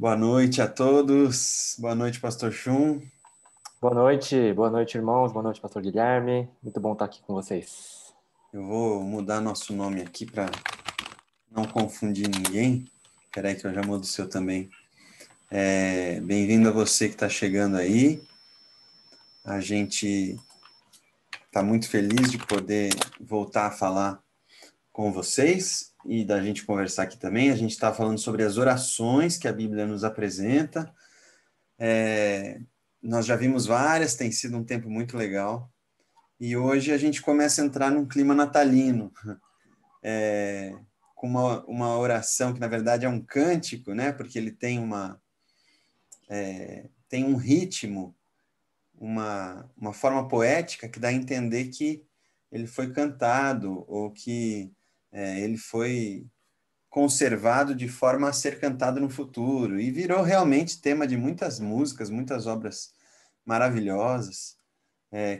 Boa noite a todos. Boa noite, Pastor Chum. Boa noite, irmãos. Boa noite, Pastor Guilherme. Muito bom estar aqui com vocês. Eu vou mudar nosso nome aqui para não confundir ninguém. Espera aí que eu já mudo o seu também. Bem-vindo a você que está chegando aí. A gente está muito feliz de poder voltar a falar com vocês e da gente conversar aqui também. A gente está falando sobre as orações que a Bíblia nos apresenta. Nós já vimos várias, tem sido um tempo muito legal. E hoje a gente começa a entrar num clima natalino, com uma oração que, na verdade, é um cântico, né? Porque ele tem tem um ritmo, uma forma poética que dá a entender que ele foi cantado ou que ele foi conservado de forma a ser cantado no futuro. E virou realmente tema de muitas músicas, muitas obras maravilhosas,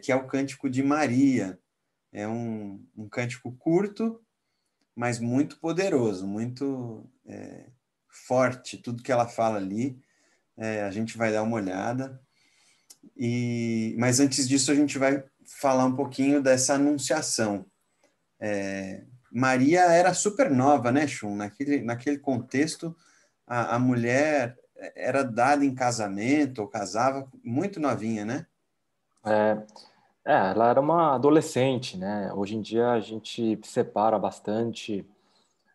que é o Cântico de Maria. É um cântico curto, mas muito poderoso, muito forte. Tudo que ela fala ali, a gente vai dar uma olhada. Mas antes disso, a gente vai falar um pouquinho dessa anunciação. Maria era super nova, né, Chum? Naquele contexto, a mulher era dada em casamento, ou casava muito novinha, né? É, ela era uma adolescente, né? Hoje em dia a gente separa bastante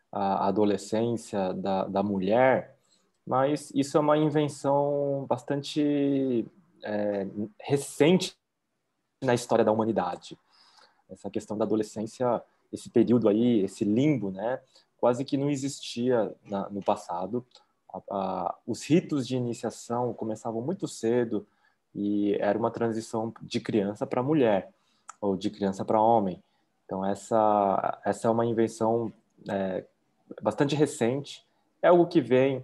a adolescência da mulher, mas isso é uma invenção bastante recente na história da humanidade. Essa questão da adolescência, esse período aí, esse limbo, né? Quase que não existia no passado. Os ritos de iniciação começavam muito cedo e era uma transição de criança para mulher ou de criança para homem. Então essa é uma invenção é, bastante recente. É algo que vem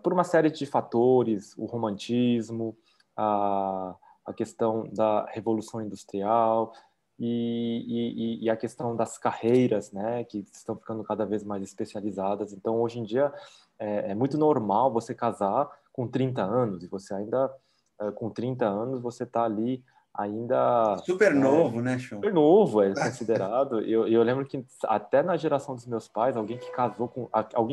por uma série de fatores, o romantismo, a questão da revolução industrial e a questão das carreiras, né, que estão ficando cada vez mais especializadas. Então, hoje em dia, é muito normal você casar com 30 anos, e você ainda, com 30 anos, você está ali ainda, Super né, novo, né, Chum? super novo, é considerado. Eu lembro que até na geração dos meus pais, alguém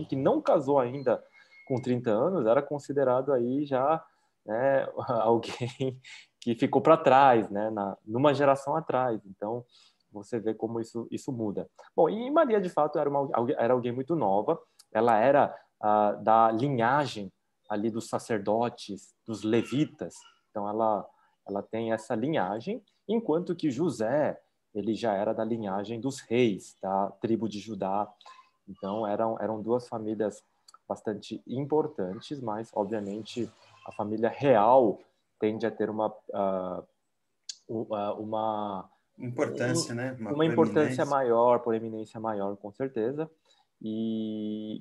que não casou ainda com 30 anos era considerado aí já, né, alguém que ficou para trás, né, numa geração atrás. Então, você vê como isso muda. Bom, e Maria, de fato, era alguém muito nova. Ela era da linhagem ali dos sacerdotes, dos levitas. Então, ela tem essa linhagem, enquanto que José, ele já era da linhagem dos reis, da tribo de Judá. Então, eram duas famílias bastante importantes, mas, obviamente, a família real tende a ter uma, Importância, né? Uma uma importância proeminência. maior, proeminência maior, com certeza.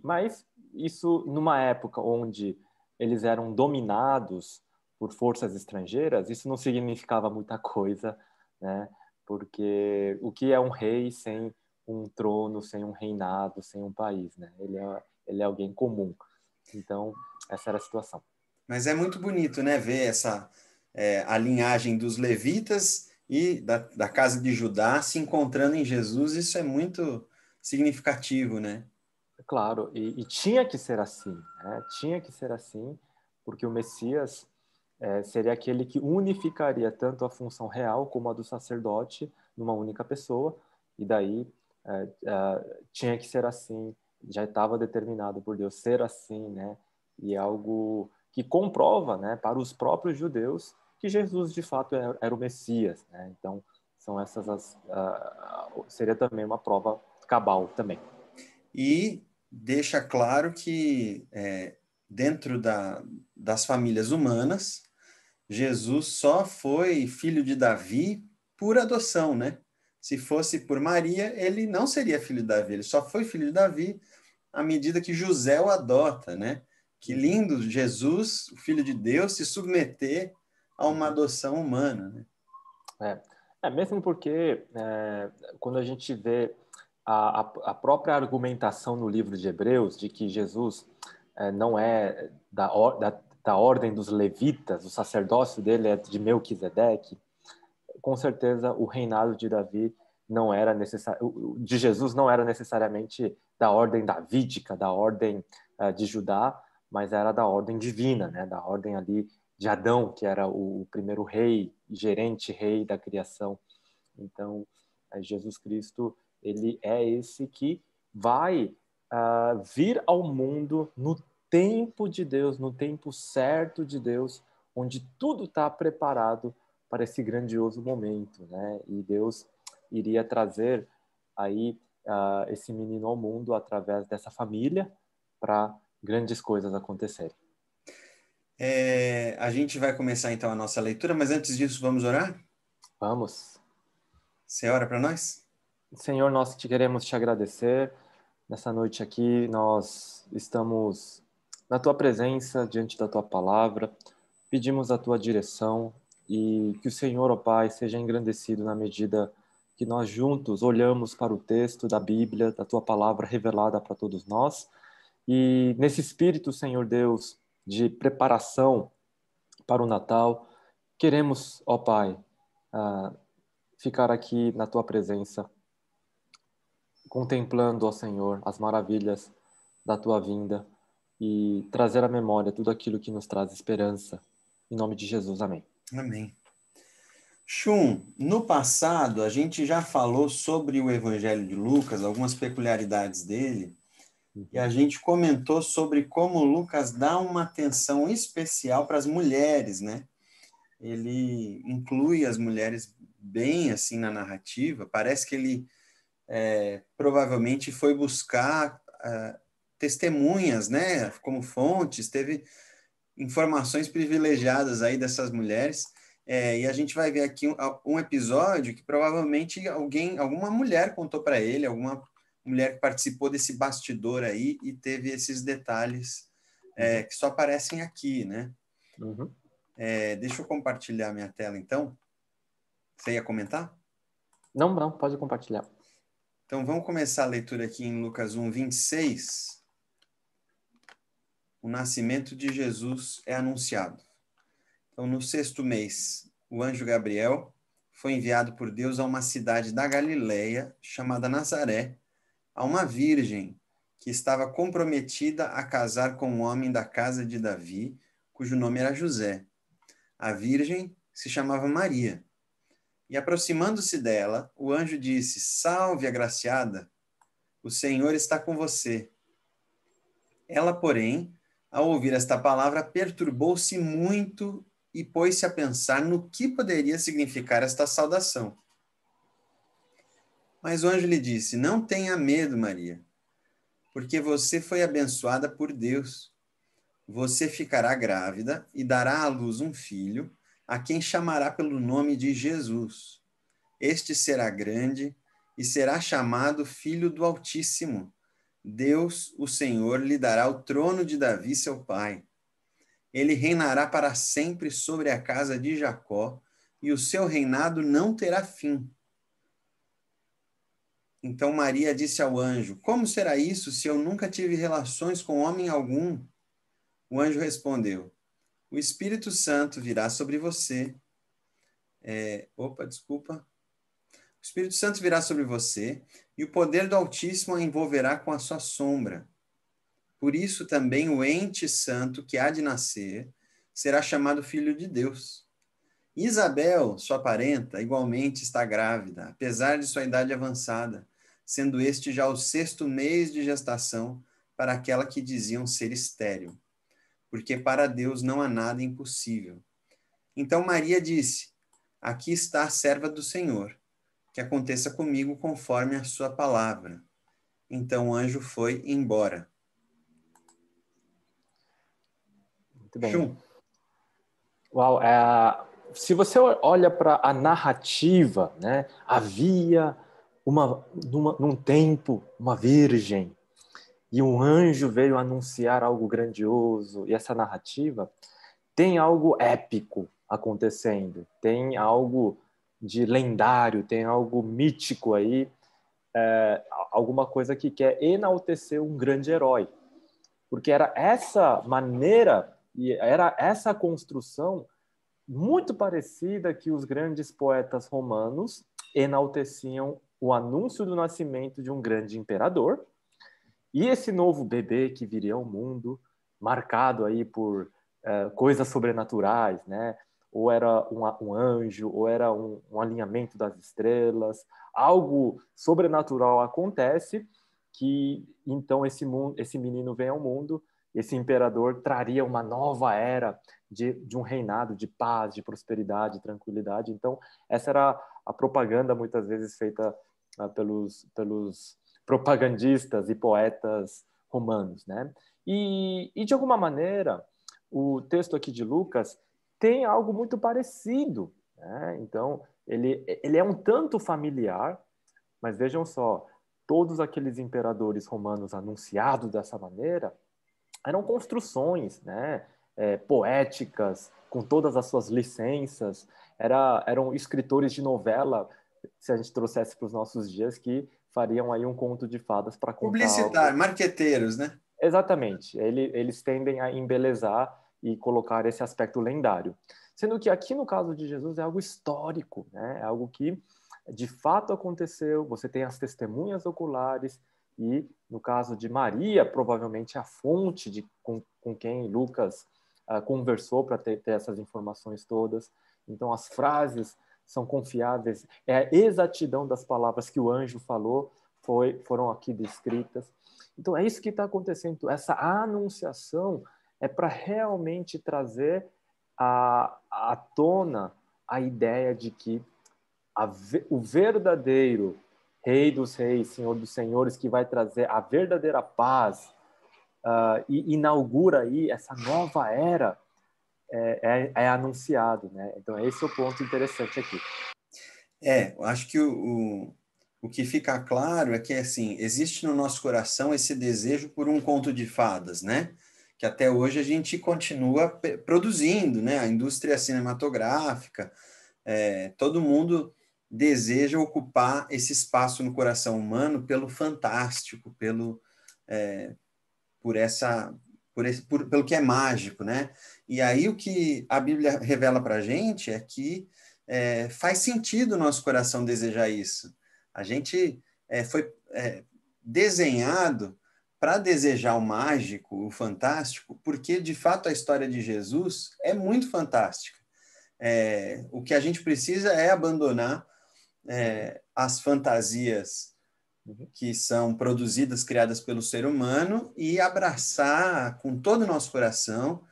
Mas isso, numa época onde eles eram dominados por forças estrangeiras, isso não significava muita coisa, né? Porque o que é um rei sem um trono, sem um reinado, sem um país, né? Ele é alguém comum. Então, essa era a situação. Mas é muito bonito, né, ver a linhagem dos levitas e da casa de Judá se encontrando em Jesus. Isso é muito significativo, né? Claro, e tinha que ser assim, né? Tinha que ser assim, porque o Messias seria aquele que unificaria tanto a função real como a do sacerdote numa única pessoa, e daí tinha que ser assim, já estava determinado por Deus ser assim, né? E é algo que comprova, né, para os próprios judeus que Jesus de fato era o Messias, né? Então são seria também uma prova cabal também. E deixa claro que dentro das famílias humanas, Jesus só foi filho de Davi por adoção, né? Se fosse por Maria, ele não seria filho de Davi, ele só foi filho de Davi à medida que José o adota, né? Que Uhum, lindo Jesus, o Filho de Deus, se submeter a uma uhum. adoção humana, né? Mesmo porque quando a gente vê a própria argumentação no livro de Hebreus de que Jesus não é da ordem dos levitas, o sacerdócio dele é de Melquisedeque, com certeza o reinado de Davi não era necessário, de Jesus não era necessariamente da ordem davídica, da ordem de Judá, mas era da ordem divina, né? Da ordem ali de Adão, que era o primeiro rei, gerente rei da criação. Então, Jesus Cristo, ele é esse que vai vir ao mundo no tempo de Deus, no tempo certo de Deus, onde tudo está preparado para esse grandioso momento, né? E Deus iria trazer aí esse menino ao mundo através dessa família para grandes coisas acontecerem. A gente vai começar então a nossa leitura, mas antes disso, vamos orar? Vamos. Você ora para nós? Senhor, nós queremos te agradecer. Nessa noite aqui, nós estamos na tua presença, diante da tua palavra. Pedimos a tua direção e que o Senhor, ó Pai, seja engrandecido na medida que nós juntos olhamos para o texto da Bíblia, da tua palavra revelada para todos nós. E nesse espírito, Senhor Deus, de preparação para o Natal, queremos, ó Pai, ficar aqui na tua presença, contemplando, ó Senhor, as maravilhas da tua vinda e trazer à memória tudo aquilo que nos traz esperança. Em nome de Jesus, amém. Amém. Shun, no passado a gente já falou sobre o Evangelho de Lucas, algumas peculiaridades dele, e a gente comentou sobre como Lucas dá uma atenção especial para as mulheres, né? Ele inclui as mulheres bem assim na narrativa, parece que ele provavelmente foi buscar testemunhas, né, como fontes, teve informações privilegiadas aí dessas mulheres, e a gente vai ver aqui um episódio que provavelmente alguma mulher contou para ele, alguma mulher que participou desse bastidor aí e teve esses detalhes que só aparecem aqui, né? Uhum. Deixa eu compartilhar minha tela, então. Você ia comentar? Não, pode compartilhar. Então, vamos começar a leitura aqui em Lucas 1, 26. O nascimento de Jesus é anunciado. Então, no 6º mês, o anjo Gabriel foi enviado por Deus a uma cidade da Galileia, chamada Nazaré, a uma virgem que estava comprometida a casar com um homem da casa de Davi, cujo nome era José. A virgem se chamava Maria. E aproximando-se dela, o anjo disse: Salve, agraciada, o Senhor está com você. Ela, porém, ao ouvir esta palavra, perturbou-se muito e pôs-se a pensar no que poderia significar esta saudação. Mas o anjo lhe disse: Não tenha medo, Maria, porque você foi abençoada por Deus. Você ficará grávida e dará à luz um filho, a quem chamará pelo nome de Jesus. Este será grande e será chamado Filho do Altíssimo. Deus, o Senhor, lhe dará o trono de Davi, seu pai. Ele reinará para sempre sobre a casa de Jacó, e o seu reinado não terá fim. Então Maria disse ao anjo: Como será isso, se eu nunca tive relações com homem algum? O anjo respondeu: O Espírito Santo virá sobre você. O Espírito Santo virá sobre você, e o poder do Altíssimo a envolverá com a sua sombra. Por isso também o ente santo que há de nascer será chamado Filho de Deus. Isabel, sua parenta, igualmente está grávida, apesar de sua idade avançada, sendo este já o 6º mês de gestação para aquela que diziam ser estéril, porque para Deus não há nada impossível. Então Maria disse: Aqui está a serva do Senhor, que aconteça comigo conforme a sua palavra. Então o anjo foi embora. Muito bem. Chum. Uau, se você olha para a narrativa, né, havia num tempo uma virgem e um anjo veio anunciar algo grandioso, e essa narrativa tem algo épico acontecendo, tem algo de lendário, tem algo mítico aí, alguma coisa que quer enaltecer um grande herói. porque era essa maneira e era essa construção muito parecida que os grandes poetas romanos enalteciam o anúncio do nascimento de um grande imperador e esse novo bebê que viria ao mundo, marcado aí por coisas sobrenaturais, né? Ou era um anjo, ou era um alinhamento das estrelas, algo sobrenatural acontece que então esse menino vem ao mundo, esse imperador traria uma nova era de um reinado de paz, de prosperidade, tranquilidade. Então essa era a propaganda muitas vezes feita pelos propagandistas e poetas romanos, né? E de alguma maneira o texto aqui de Lucas tem algo muito parecido, né? Então ele é um tanto familiar, mas vejam só, todos aqueles imperadores romanos anunciados dessa maneira eram construções, né? Poéticas, com todas as suas licenças, eram escritores de novela, se a gente trouxesse para os nossos dias, que fariam aí um conto de fadas para contar algo. Publicitário, marqueteiros, né? Exatamente, eles tendem a embelezar e colocar esse aspecto lendário. Sendo que aqui no caso de Jesus é algo histórico, né? É algo que de fato aconteceu, você tem as testemunhas oculares, e no caso de Maria, provavelmente a fonte com quem Lucas conversou para ter essas informações todas. Então as frases são confiáveis, é a exatidão das palavras que o anjo falou foram aqui descritas. Então é isso que está acontecendo. Essa anunciação é para realmente trazer à tona a ideia de que o verdadeiro Rei dos Reis, Senhor dos Senhores, que vai trazer a verdadeira paz e inaugura aí essa nova era, é anunciado, né? Então esse é o ponto interessante aqui. Eu acho que o que fica claro é que, assim, existe no nosso coração esse desejo por um conto de fadas, né? Que até hoje a gente continua produzindo, né? A indústria cinematográfica, todo mundo deseja ocupar esse espaço no coração humano pelo fantástico, pelo que é mágico, né? E aí o que a Bíblia revela para a gente é que faz sentido o nosso coração desejar isso. A gente foi desenhado para desejar o mágico, o fantástico, porque de fato a história de Jesus é muito fantástica. O que a gente precisa é abandonar as fantasias que são produzidas, criadas pelo ser humano, e abraçar com todo o nosso coração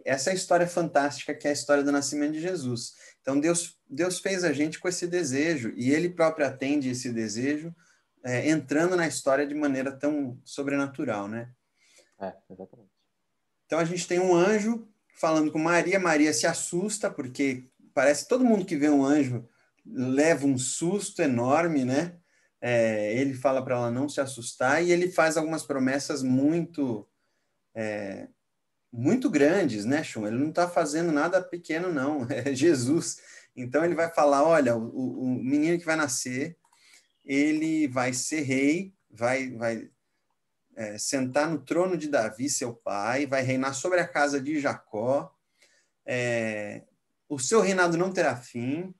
essa história fantástica que é a história do nascimento de Jesus. Então, Deus fez a gente com esse desejo, e Ele próprio atende esse desejo, entrando na história de maneira tão sobrenatural, né? Exatamente. Então, a gente tem um anjo falando com Maria, Maria se assusta, porque parece que todo mundo que vê um anjo leva um susto enorme, né? Ele fala para ela não se assustar, e ele faz algumas promessas muito grandes, né, Chum? Ele não está fazendo nada pequeno, não. É Jesus. Então ele vai falar: olha, o menino que vai nascer, ele vai ser rei, vai sentar no trono de Davi, seu pai, vai reinar sobre a casa de Jacó. O seu reinado não terá fim.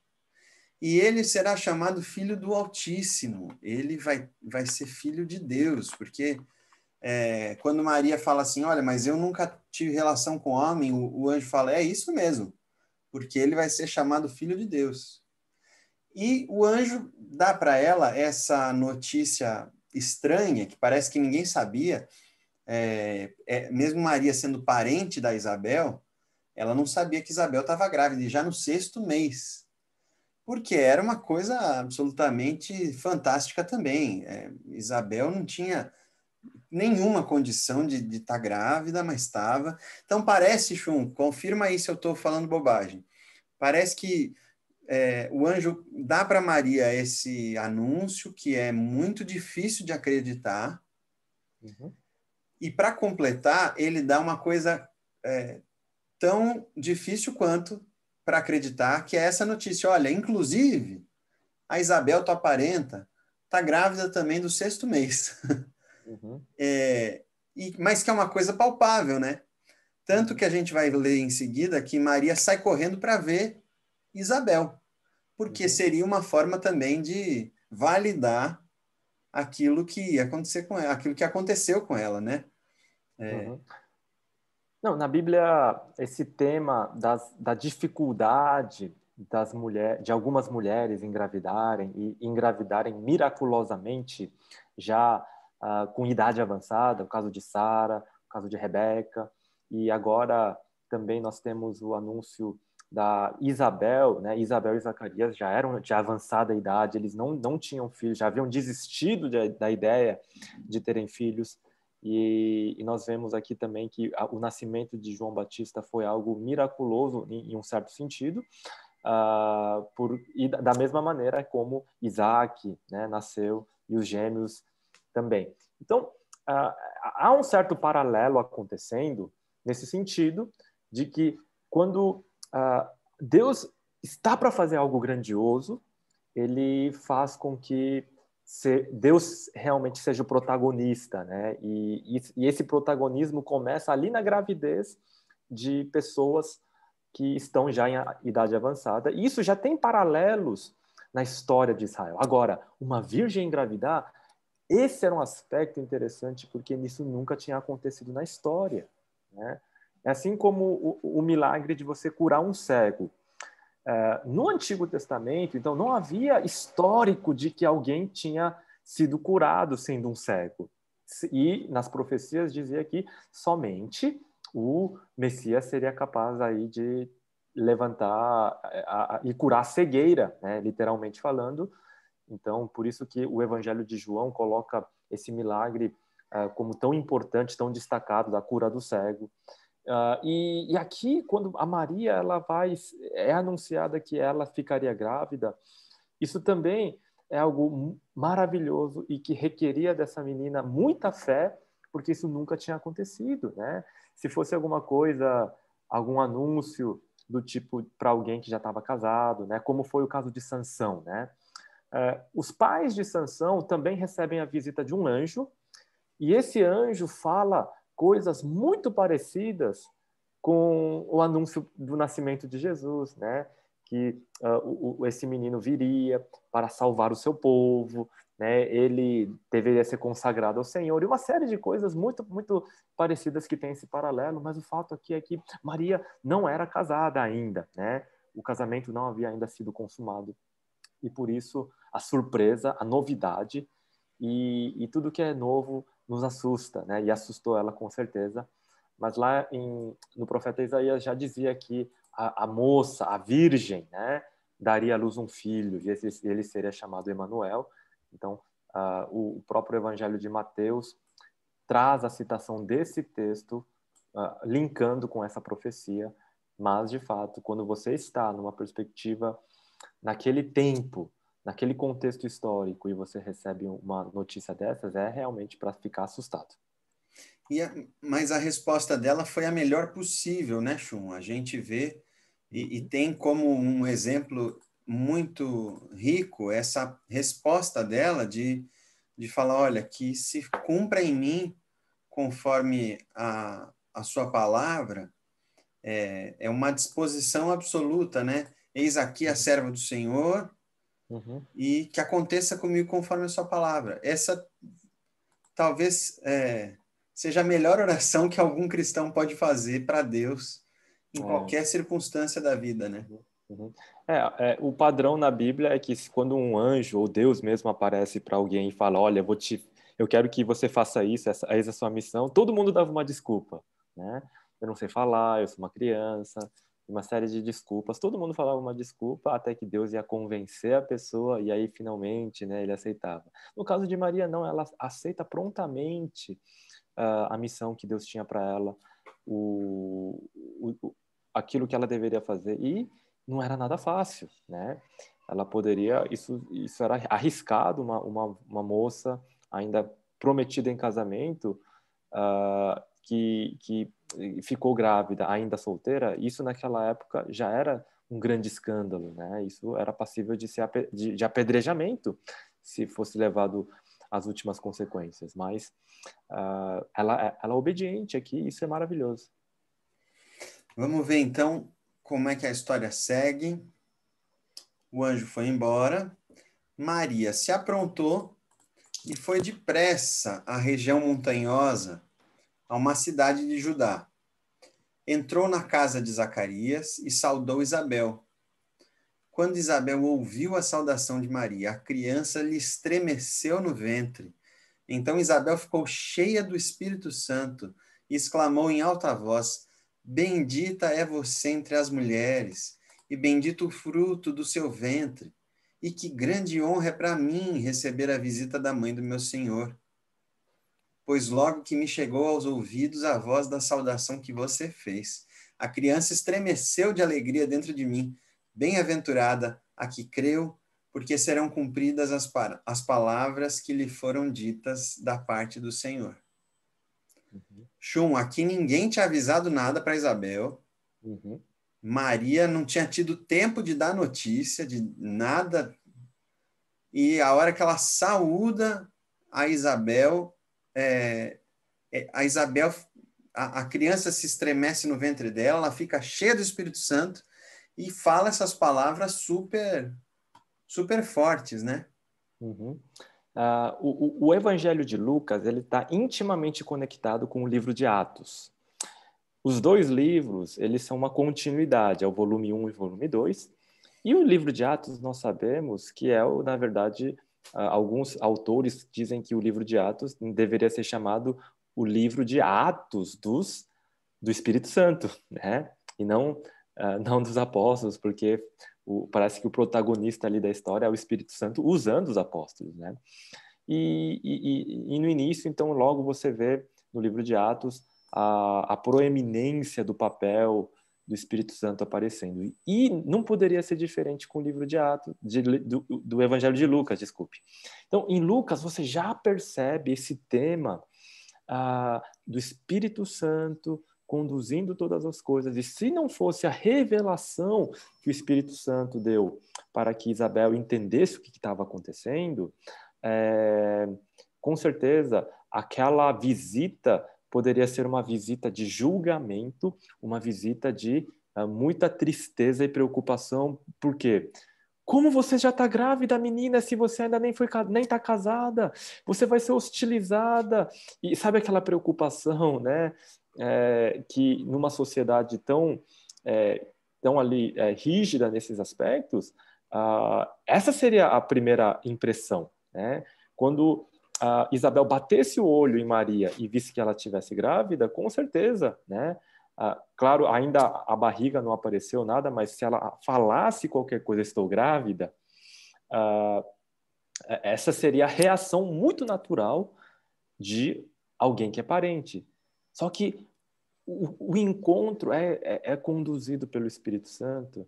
E ele será chamado Filho do Altíssimo. Ele vai ser filho de Deus, porque quando Maria fala assim, olha, mas eu nunca tive relação com homem, o anjo fala, é isso mesmo, porque ele vai ser chamado Filho de Deus. E o anjo dá para ela essa notícia estranha, que parece que ninguém sabia, mesmo Maria sendo parente da Isabel, ela não sabia que Isabel estava grávida, e já no 6º mês. Porque era uma coisa absolutamente fantástica também. Isabel não tinha nenhuma condição de estar grávida, mas estava. Então parece, Chum, confirma aí se eu estou falando bobagem. Parece que o anjo dá para Maria esse anúncio que é muito difícil de acreditar. Uhum. E para completar, ele dá uma coisa tão difícil quanto para acreditar, que é essa notícia. Olha, inclusive, a Isabel, tua parenta, está grávida também do 6º mês. Uhum. mas que é uma coisa palpável, né? Tanto que a gente vai ler em seguida que Maria sai correndo para ver Isabel, porque Uhum. seria uma forma também de validar aquilo que ia acontecer com ela, aquilo que aconteceu com ela, né? Uhum. Não, na Bíblia, esse tema da dificuldade de algumas mulheres engravidarem e engravidarem miraculosamente já com idade avançada, o caso de Sara, o caso de Rebeca, e agora também nós temos o anúncio da Isabel, né? Isabel e Zacarias já eram de avançada idade, eles não tinham filhos, já haviam desistido da ideia de terem filhos. E nós vemos aqui também que o nascimento de João Batista foi algo miraculoso em um certo sentido, e da mesma maneira como Isaac, né, nasceu e os gêmeos também. Então, há um certo paralelo acontecendo nesse sentido de que quando Deus está para fazer algo grandioso, ele faz com que Deus realmente seja o protagonista, né? E esse protagonismo começa ali na gravidez de pessoas que estão já em idade avançada. E isso já tem paralelos na história de Israel. Agora, uma virgem engravidar, esse era um aspecto interessante porque isso nunca tinha acontecido na história, né? É assim como o milagre de você curar um cego. No Antigo Testamento, então, não havia histórico de que alguém tinha sido curado sendo um cego. E nas profecias dizia que somente o Messias seria capaz aí de levantar e curar a cegueira, né, literalmente falando. Então, por isso que o Evangelho de João coloca esse milagre como tão importante, tão destacado, da cura do cego. E aqui, quando a Maria é anunciada que ela ficaria grávida, isso também é algo maravilhoso e que requeria dessa menina muita fé, porque isso nunca tinha acontecido, né? Se fosse alguma coisa, algum anúncio do tipo para alguém que já estava casado, né? Como foi o caso de Sansão, né? Os pais de Sansão também recebem a visita de um anjo, e esse anjo fala coisas muito parecidas com o anúncio do nascimento de Jesus, né? Que esse menino viria para salvar o seu povo, né? Ele deveria ser consagrado ao Senhor, e uma série de coisas muito, muito parecidas que tem esse paralelo, mas o fato aqui é que Maria não era casada ainda, né? O casamento não havia ainda sido consumado, e por isso a surpresa, a novidade, e tudo que é novo nos assusta, né? E assustou ela com certeza. Mas lá no profeta Isaías já dizia que a moça, a virgem, né, daria à luz um filho, e ele seria chamado Emanuel. Então, o próprio Evangelho de Mateus traz a citação desse texto, linkando com essa profecia. Mas, de fato, quando você está numa perspectiva naquele tempo, naquele contexto histórico, e você recebe uma notícia dessas, é realmente para ficar assustado. Mas a resposta dela foi a melhor possível, né, Chum? A gente vê e tem como um exemplo muito rico essa resposta dela de falar, olha, que se cumpra em mim conforme a sua palavra, é uma disposição absoluta, né? Eis aqui a serva do Senhor, Uhum. e que aconteça comigo conforme a sua palavra. Essa talvez seja a melhor oração que algum cristão pode fazer para Deus em É. qualquer circunstância da vida, né? Uhum. Uhum. O padrão na Bíblia é que quando um anjo ou Deus mesmo aparece para alguém e fala, olha, eu quero que você faça isso, essa é a sua missão, todo mundo dava uma desculpa, né? Eu não sei falar, eu sou uma criança, uma série de desculpas. Todo mundo falava uma desculpa até que Deus ia convencer a pessoa e aí finalmente, né, ele aceitava. No caso de Maria, não, ela aceita prontamente a missão que Deus tinha para ela, aquilo que ela deveria fazer, e não era nada fácil, né? Ela poderia, isso era arriscado, uma moça ainda prometida em casamento, que ficou grávida, ainda solteira. Isso naquela época já era um grande escândalo, né? Isso era passível de apedrejamento se fosse levado as últimas consequências. Mas ela é obediente aqui, isso é maravilhoso. Vamos ver então como é que a história segue. O anjo foi embora, Maria se aprontou e foi depressa à região montanhosa, a uma cidade de Judá. Entrou na casa de Zacarias e saudou Isabel. Quando Isabel ouviu a saudação de Maria, a criança lhe estremeceu no ventre. Então Isabel ficou cheia do Espírito Santo e exclamou em alta voz: Bendita é você entre as mulheres, e bendito o fruto do seu ventre. E que grande honra é para mim receber a visita da mãe do meu Senhor. Pois logo que me chegou aos ouvidos a voz da saudação que você fez, a criança estremeceu de alegria dentro de mim. Bem-aventurada a que creu, porque serão cumpridas as palavras que lhe foram ditas da parte do Senhor. Chum, aqui ninguém tinha avisado nada para Isabel. Maria não tinha tido tempo de dar notícia de nada. E a hora que ela saúda a Isabel, a criança se estremece no ventre dela, ela fica cheia do Espírito Santo e fala essas palavras super, super fortes, né? O Evangelho de Lucas ele está intimamente conectado com o livro de Atos. Os dois livros eles são uma continuidade, é o volume 1 e o volume 2. E o livro de Atos nós sabemos que na verdade, alguns autores dizem que o livro de Atos deveria ser chamado o livro de Atos do Espírito Santo, né? E não dos apóstolos, porque parece que o protagonista ali da história é o Espírito Santo usando os apóstolos, né? E no início, então, logo você vê no livro de Atos a proeminência do papel do Espírito Santo aparecendo. E não poderia ser diferente com o livro de Atos, do Evangelho de Lucas, desculpe. Então, em Lucas, você já percebe esse tema do Espírito Santo conduzindo todas as coisas. E se não fosse a revelação que o Espírito Santo deu para que Isabel entendesse o que estava acontecendo, com certeza aquela visita poderia ser uma visita de julgamento, uma visita de muita tristeza e preocupação. Por quê? Como você já está grávida, menina, se você ainda nem está casada? Você vai ser hostilizada. E sabe aquela preocupação, né? Que numa sociedade tão ali rígida nesses aspectos, essa seria a primeira impressão, né? Quando Isabel batesse o olho em Maria e visse que ela estivesse grávida, com certeza, né? Claro, ainda a barriga não apareceu nada, mas se ela falasse qualquer coisa, estou grávida, essa seria a reação muito natural de alguém que é parente. Só que o encontro é conduzido pelo Espírito Santo,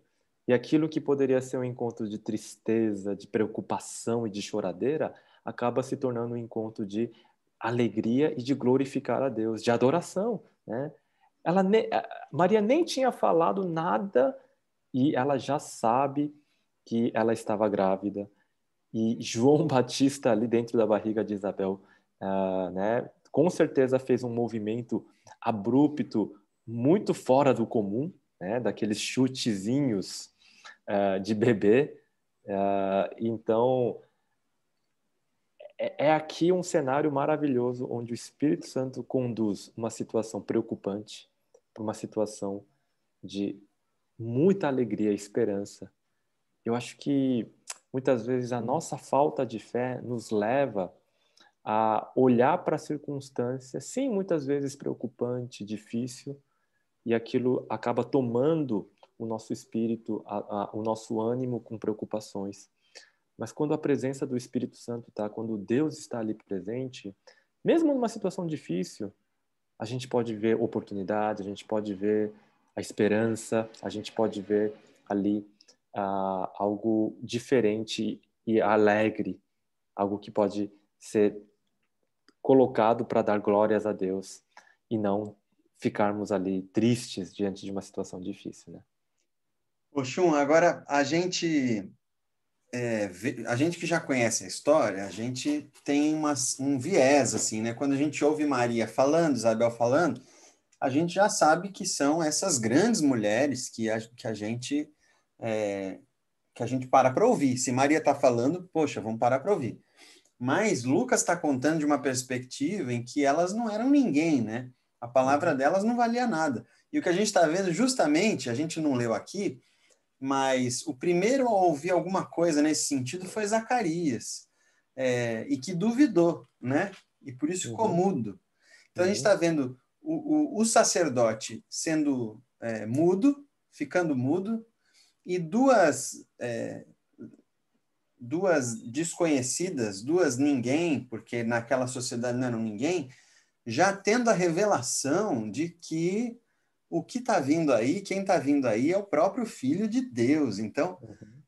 e aquilo que poderia ser um encontro de tristeza, de preocupação e de choradeira, acaba se tornando um encontro de alegria e de glorificar a Deus, de adoração, né? Maria nem tinha falado nada e ela já sabe que ela estava grávida. E João Batista ali dentro da barriga de Isabel, né, com certeza fez um movimento abrupto, muito fora do comum, né, daqueles chutezinhos de bebê. Então, é aqui um cenário maravilhoso onde o Espírito Santo conduz uma situação preocupante para uma situação de muita alegria e esperança. Eu acho que muitas vezes a nossa falta de fé nos leva a olhar para a circunstância, sim, muitas vezes preocupante, difícil, e aquilo acaba tomando o nosso espírito, o nosso ânimo com preocupações. Mas quando a presença do Espírito Santo está, quando Deus está ali presente, mesmo numa situação difícil, a gente pode ver oportunidade, a gente pode ver a esperança, a gente pode ver ali algo diferente e alegre, algo que pode ser colocado para dar glórias a Deus e não ficarmos ali tristes diante de uma situação difícil, né? Oxum, agora a gente a gente que já conhece a história, a gente tem um viés, assim, né? Quando a gente ouve Maria falando, Isabel falando, a gente já sabe que são essas grandes mulheres que a gente para ouvir. Se Maria está falando, poxa, vamos parar para ouvir. Mas Lucas está contando de uma perspectiva em que elas não eram ninguém, né? A palavra delas não valia nada. E o que a gente está vendo, justamente, a gente não leu aqui, mas o primeiro a ouvir alguma coisa nesse sentido foi Zacarias, e que duvidou, né? E por isso ficou Uhum, mudo. Então a gente uhum, está vendo o sacerdote sendo mudo, ficando mudo, e duas desconhecidas, duas ninguém, porque naquela sociedade não eram ninguém, já tendo a revelação de que o que está vindo aí, quem está vindo aí é o próprio Filho de Deus. Então, uhum,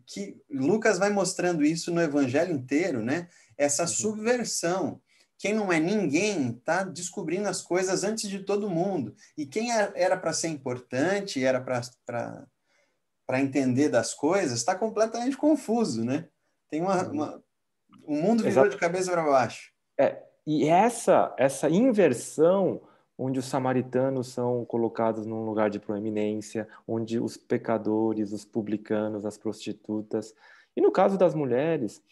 que Lucas vai mostrando isso no Evangelho inteiro, né? Essa uhum. subversão. Quem não é ninguém está descobrindo as coisas antes de todo mundo. E quem era para ser importante, era para entender das coisas, está completamente confuso, né? Tem Uhum. o mundo virou de cabeça para baixo. E essa inversão, onde os samaritanos são colocados num lugar de proeminência, onde os pecadores, os publicanos, as prostitutas, e no caso das mulheres,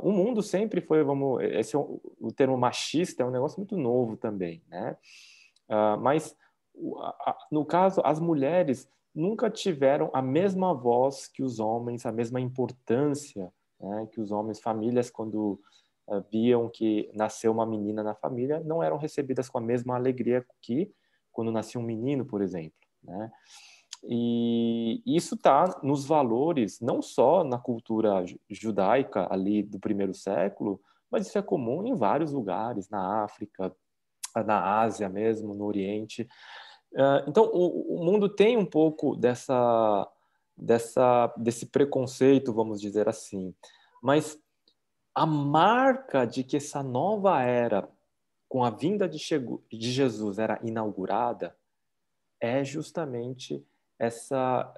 o mundo sempre foi, o termo machista é um negócio muito novo também, né? Mas no caso, as mulheres nunca tiveram a mesma voz que os homens, a mesma importância, né, que os homens, famílias quando viam que nasceu uma menina na família, não eram recebidas com a mesma alegria que quando nascia um menino, por exemplo, né? E isso está nos valores, não só na cultura judaica ali do primeiro século, mas isso é comum em vários lugares, na África, na Ásia mesmo, no Oriente. Então, o mundo tem um pouco desse preconceito, vamos dizer assim, mas a marca de que essa nova era, com a vinda de Jesus, era inaugurada, é justamente essa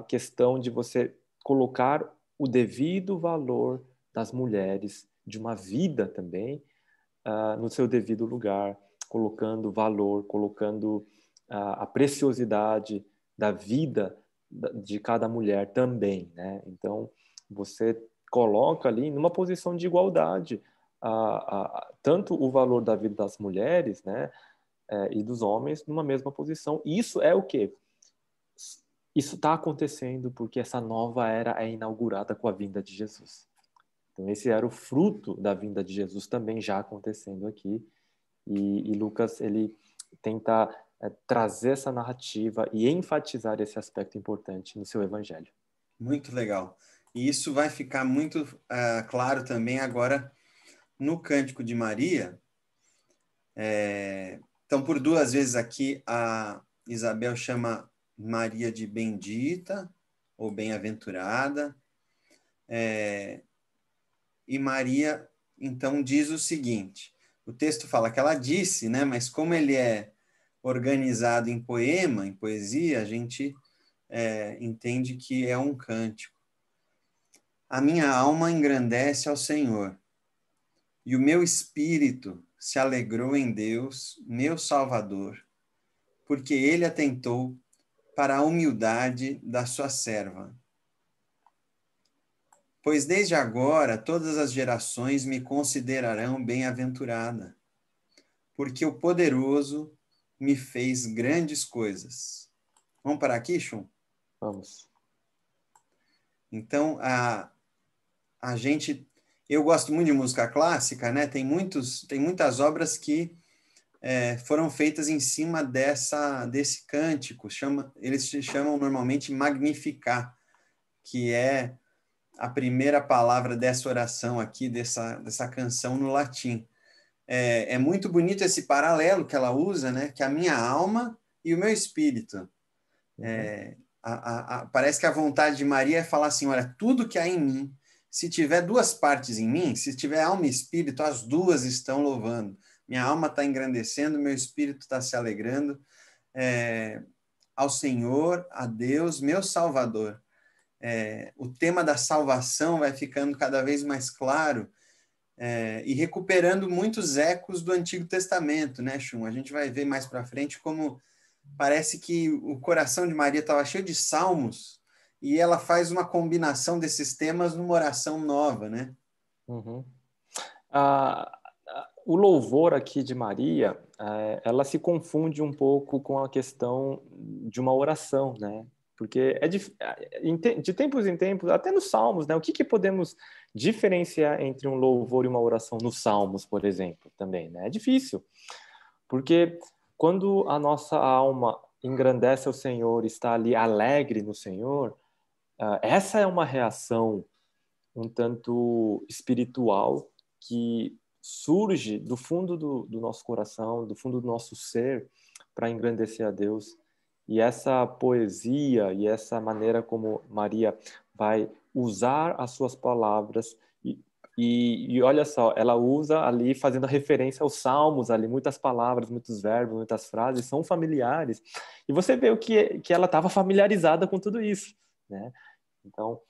questão de você colocar o devido valor das mulheres, de uma vida também, no seu devido lugar, colocando valor, colocando a preciosidade da vida de cada mulher também, né? Então, você coloca ali numa posição de igualdade tanto o valor da vida das mulheres, né, e dos homens numa mesma posição. Isso é o quê? Isso está acontecendo porque essa nova era é inaugurada com a vinda de Jesus. Então, esse era o fruto da vinda de Jesus também já acontecendo aqui. E Lucas, ele tenta trazer essa narrativa e enfatizar esse aspecto importante no seu evangelho. Muito legal. E isso vai ficar muito claro também agora no Cântico de Maria. Então, por duas vezes aqui, a Isabel chama Maria de bendita ou bem-aventurada. E Maria, então, diz o seguinte: o texto fala que ela disse, né? Mas como ele é organizado em poema, em poesia, a gente entende que é um cântico. A minha alma engrandece ao Senhor, e o meu espírito se alegrou em Deus, meu Salvador, porque ele atentou para a humildade da sua serva. Pois desde agora todas as gerações me considerarão bem-aventurada, porque o poderoso me fez grandes coisas. Vamos parar aqui, Chum? Vamos. Então, eu gosto muito de música clássica, né? Tem muitas obras que foram feitas em cima desse cântico. Eles se chamam normalmente Magnificat, que é a primeira palavra dessa oração aqui, dessa canção no latim. É muito bonito esse paralelo que ela usa, né? Que a minha alma e o meu espírito. Uhum. Parece que a vontade de Maria é falar assim, olha, tudo que há em mim, se tiver duas partes em mim, se tiver alma e espírito, as duas estão louvando. Minha alma está engrandecendo, meu espírito está se alegrando ao Senhor, a Deus, meu Salvador. o tema da salvação vai ficando cada vez mais claro, e recuperando muitos ecos do Antigo Testamento, né, Chum? A gente vai ver mais para frente como parece que o coração de Maria estava cheio de salmos e ela faz uma combinação desses temas numa oração nova, né? Uhum. O louvor aqui de Maria, ela se confunde um pouco com a questão de uma oração, né? Porque de tempos em tempos, até nos Salmos, né? O que podemos diferenciar entre um louvor e uma oração nos Salmos, por exemplo, também, né? É difícil, porque quando a nossa alma engrandece o Senhor, está ali alegre no Senhor, essa é uma reação um tanto espiritual que surge do fundo do nosso coração, do fundo do nosso ser, para engrandecer a Deus. E essa poesia e essa maneira como Maria vai usar as suas palavras e olha só, ela usa ali fazendo referência aos salmos ali, muitas palavras, muitos verbos, muitas frases são familiares. E você vê que ela estava familiarizada com tudo isso, né? Então,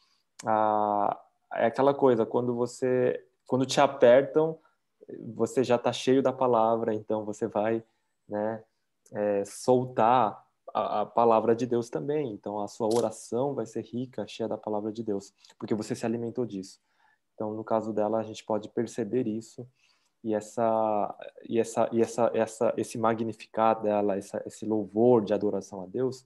é aquela coisa, quando te apertam, você já está cheio da palavra, então você vai, né, soltar a palavra de Deus também. Então a sua oração vai ser rica, cheia da palavra de Deus, porque você se alimentou disso. Então no caso dela a gente pode perceber isso e esse magnificar dela, esse louvor de adoração a Deus,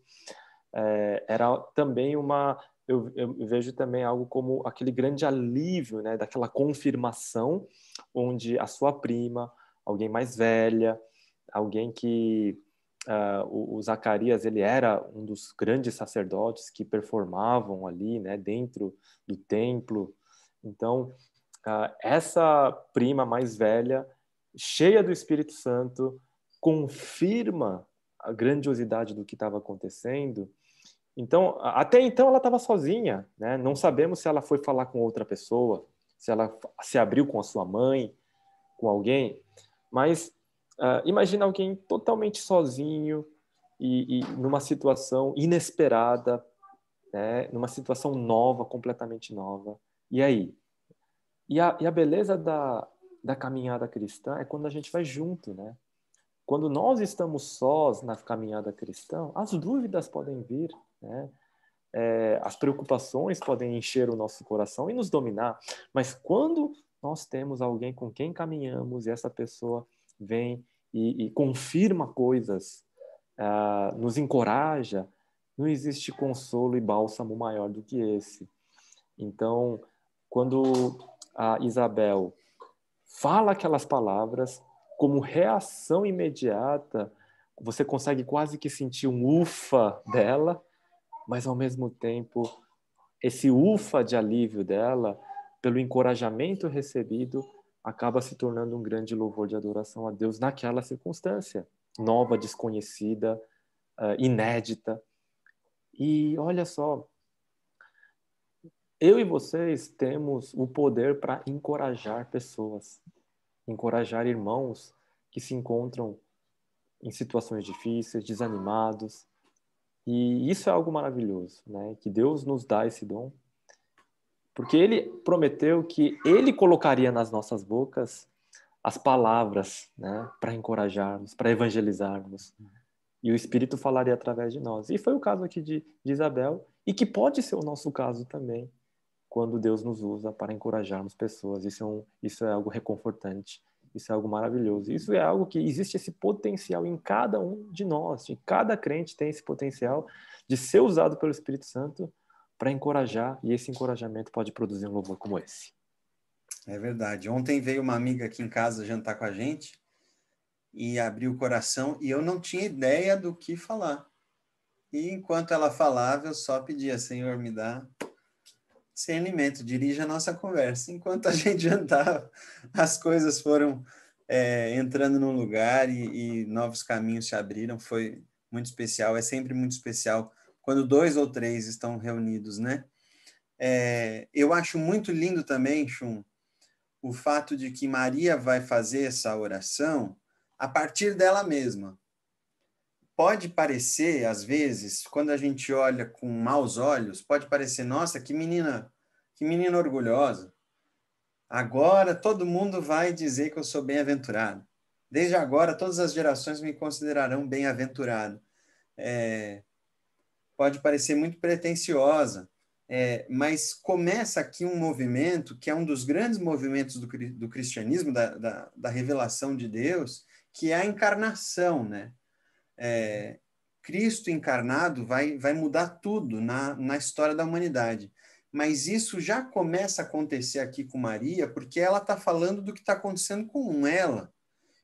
era também eu vejo também algo como aquele grande alívio, né, daquela confirmação onde a sua prima, alguém mais velha, alguém que o Zacarias, ele era um dos grandes sacerdotes que performavam ali, né, dentro do templo. Então, essa prima mais velha, cheia do Espírito Santo, confirma a grandiosidade do que estava acontecendo. Então, até então ela estava sozinha, né? Não sabemos se ela foi falar com outra pessoa, se ela se abriu com a sua mãe, com alguém, mas imagina alguém totalmente sozinho e numa situação inesperada, né? Numa situação nova, completamente nova. E aí? E a beleza da caminhada cristã é quando a gente vai junto, né? Quando nós estamos sós na caminhada cristã, as dúvidas podem vir, né? As preocupações podem encher o nosso coração e nos dominar, mas quando nós temos alguém com quem caminhamos e essa pessoa vem e confirma coisas, nos encoraja, não existe consolo e bálsamo maior do que esse. Então, quando a Isabel fala aquelas palavras, como reação imediata, você consegue quase que sentir um ufa dela, mas ao mesmo tempo, esse ufa de alívio dela, pelo encorajamento recebido, acaba se tornando um grande louvor de adoração a Deus naquela circunstância, nova, desconhecida, inédita. E olha só, eu e vocês temos o poder para encorajar pessoas, encorajar irmãos que se encontram em situações difíceis, desanimados. E isso é algo maravilhoso, né? Que Deus nos dá esse dom, porque Ele prometeu que Ele colocaria nas nossas bocas as palavras, né? Para encorajarmos, para evangelizarmos. E o Espírito falaria através de nós. E foi o caso aqui de Isabel, e que pode ser o nosso caso também, quando Deus nos usa para encorajarmos pessoas. Isso é algo reconfortante, isso é algo maravilhoso. Isso é algo que existe esse potencial em cada um de nós, em cada crente tem esse potencial de ser usado pelo Espírito Santo para encorajar, e esse encorajamento pode produzir um louvor como esse. É verdade. Ontem veio uma amiga aqui em casa jantar com a gente e abriu o coração e eu não tinha ideia do que falar. E enquanto ela falava, eu só pedia, Senhor, me dá discernimento, dirija a nossa conversa. Enquanto a gente jantava, as coisas foram entrando no lugar e novos caminhos se abriram. Foi muito especial, é sempre muito especial quando 2 ou 3 estão reunidos, né? Eu acho muito lindo também, Chum, o fato de que Maria vai fazer essa oração a partir dela mesma. pode parecer, às vezes, quando a gente olha com maus olhos, pode parecer, nossa, que menina orgulhosa. Agora todo mundo vai dizer que eu sou bem-aventurado. Desde agora, todas as gerações me considerarão bem-aventurado. Pode parecer muito pretensiosa, mas começa aqui um movimento que é um dos grandes movimentos do cristianismo, da revelação de Deus, que é a encarnação, né? Cristo encarnado vai mudar tudo na história da humanidade. Mas isso já começa a acontecer aqui com Maria, porque ela está falando do que está acontecendo com ela.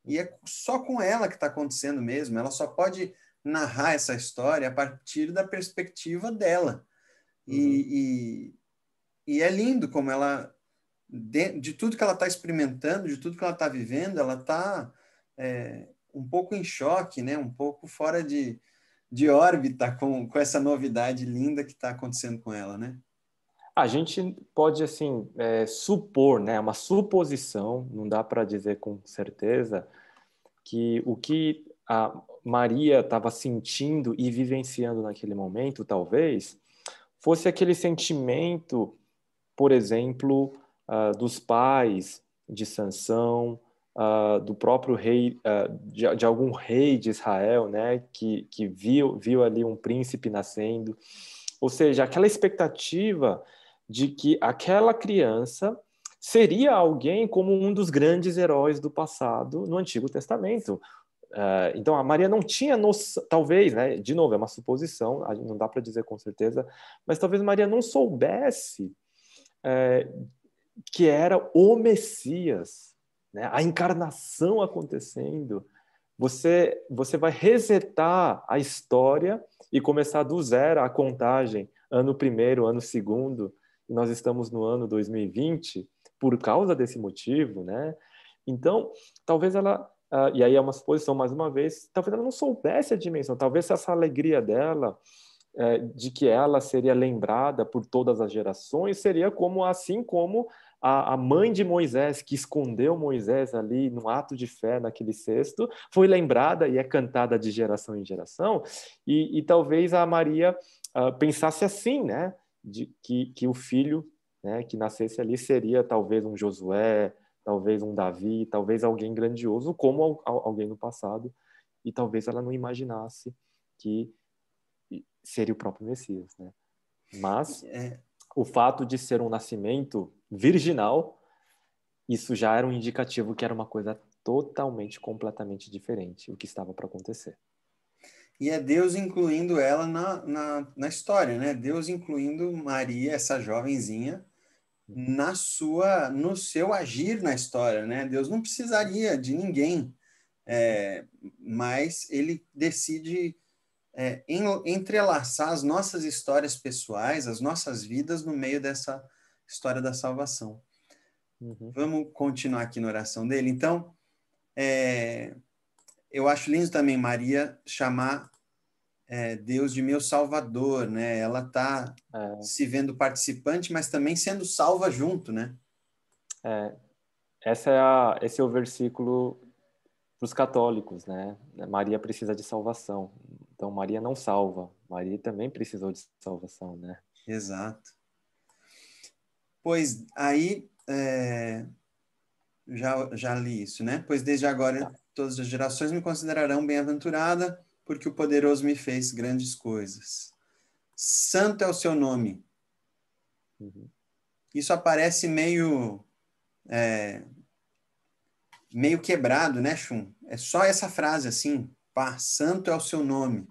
E é só com ela que está acontecendo mesmo. Ela só pode narrar essa história a partir da perspectiva dela. Uhum. E é lindo como ela, de tudo que ela está experimentando, de tudo que ela está vivendo, ela está um pouco em choque, né? Um pouco fora de órbita com essa novidade linda que está acontecendo com ela, né? A gente pode, assim, supor, né, uma suposição, não dá para dizer com certeza, que o que a Maria estava sentindo e vivenciando naquele momento, talvez, fosse aquele sentimento, por exemplo, dos pais de Sansão, do próprio rei, de algum rei de Israel, né, que viu ali um príncipe nascendo. Ou seja, aquela expectativa de que aquela criança seria alguém como um dos grandes heróis do passado no Antigo Testamento. Então, a Maria não tinha noção, talvez, né, de novo, é uma suposição, não dá para dizer com certeza, mas talvez Maria não soubesse que era o Messias, né, a encarnação acontecendo. Você vai resetar a história e começar do zero a contagem, ano primeiro, ano segundo, e nós estamos no ano 2020 por causa desse motivo, né? Então, talvez ela, e aí é uma suposição mais uma vez, talvez ela não soubesse a dimensão, talvez essa alegria dela de que ela seria lembrada por todas as gerações seria como assim como a mãe de Moisés, que escondeu Moisés ali no ato de fé naquele cesto, foi lembrada e é cantada de geração em geração, e talvez a Maria pensasse assim, né, de que o filho, né, que nascesse ali seria talvez um Josué, talvez um Davi, talvez alguém grandioso, como alguém no passado, e talvez ela não imaginasse que seria o próprio Messias, né? Mas o fato de ser um nascimento virginal, isso já era um indicativo que era uma coisa totalmente, completamente diferente, o que estava para acontecer. E é Deus incluindo ela na história, né? Deus incluindo Maria, essa jovenzinha, no seu agir na história, né? Deus não precisaria de ninguém, mas ele decide entrelaçar as nossas histórias pessoais, as nossas vidas no meio dessa história da salvação. Uhum. Vamos continuar aqui na oração dele. Então, eu acho lindo também Maria chamar Deus de meu Salvador, né? Ela está se vendo participante, mas também sendo salva junto, né? Esse é o versículo para os católicos, né? Maria precisa de salvação. Então, Maria não salva. Maria também precisou de salvação, né? Exato. Pois aí, já li isso, né? Pois desde agora Tá. todas as gerações me considerarão bem-aventurada, porque o poderoso me fez grandes coisas. Santo é o seu nome. Uhum. Isso aparece meio quebrado, né, Chum? É só essa frase assim, pá, santo é o seu nome.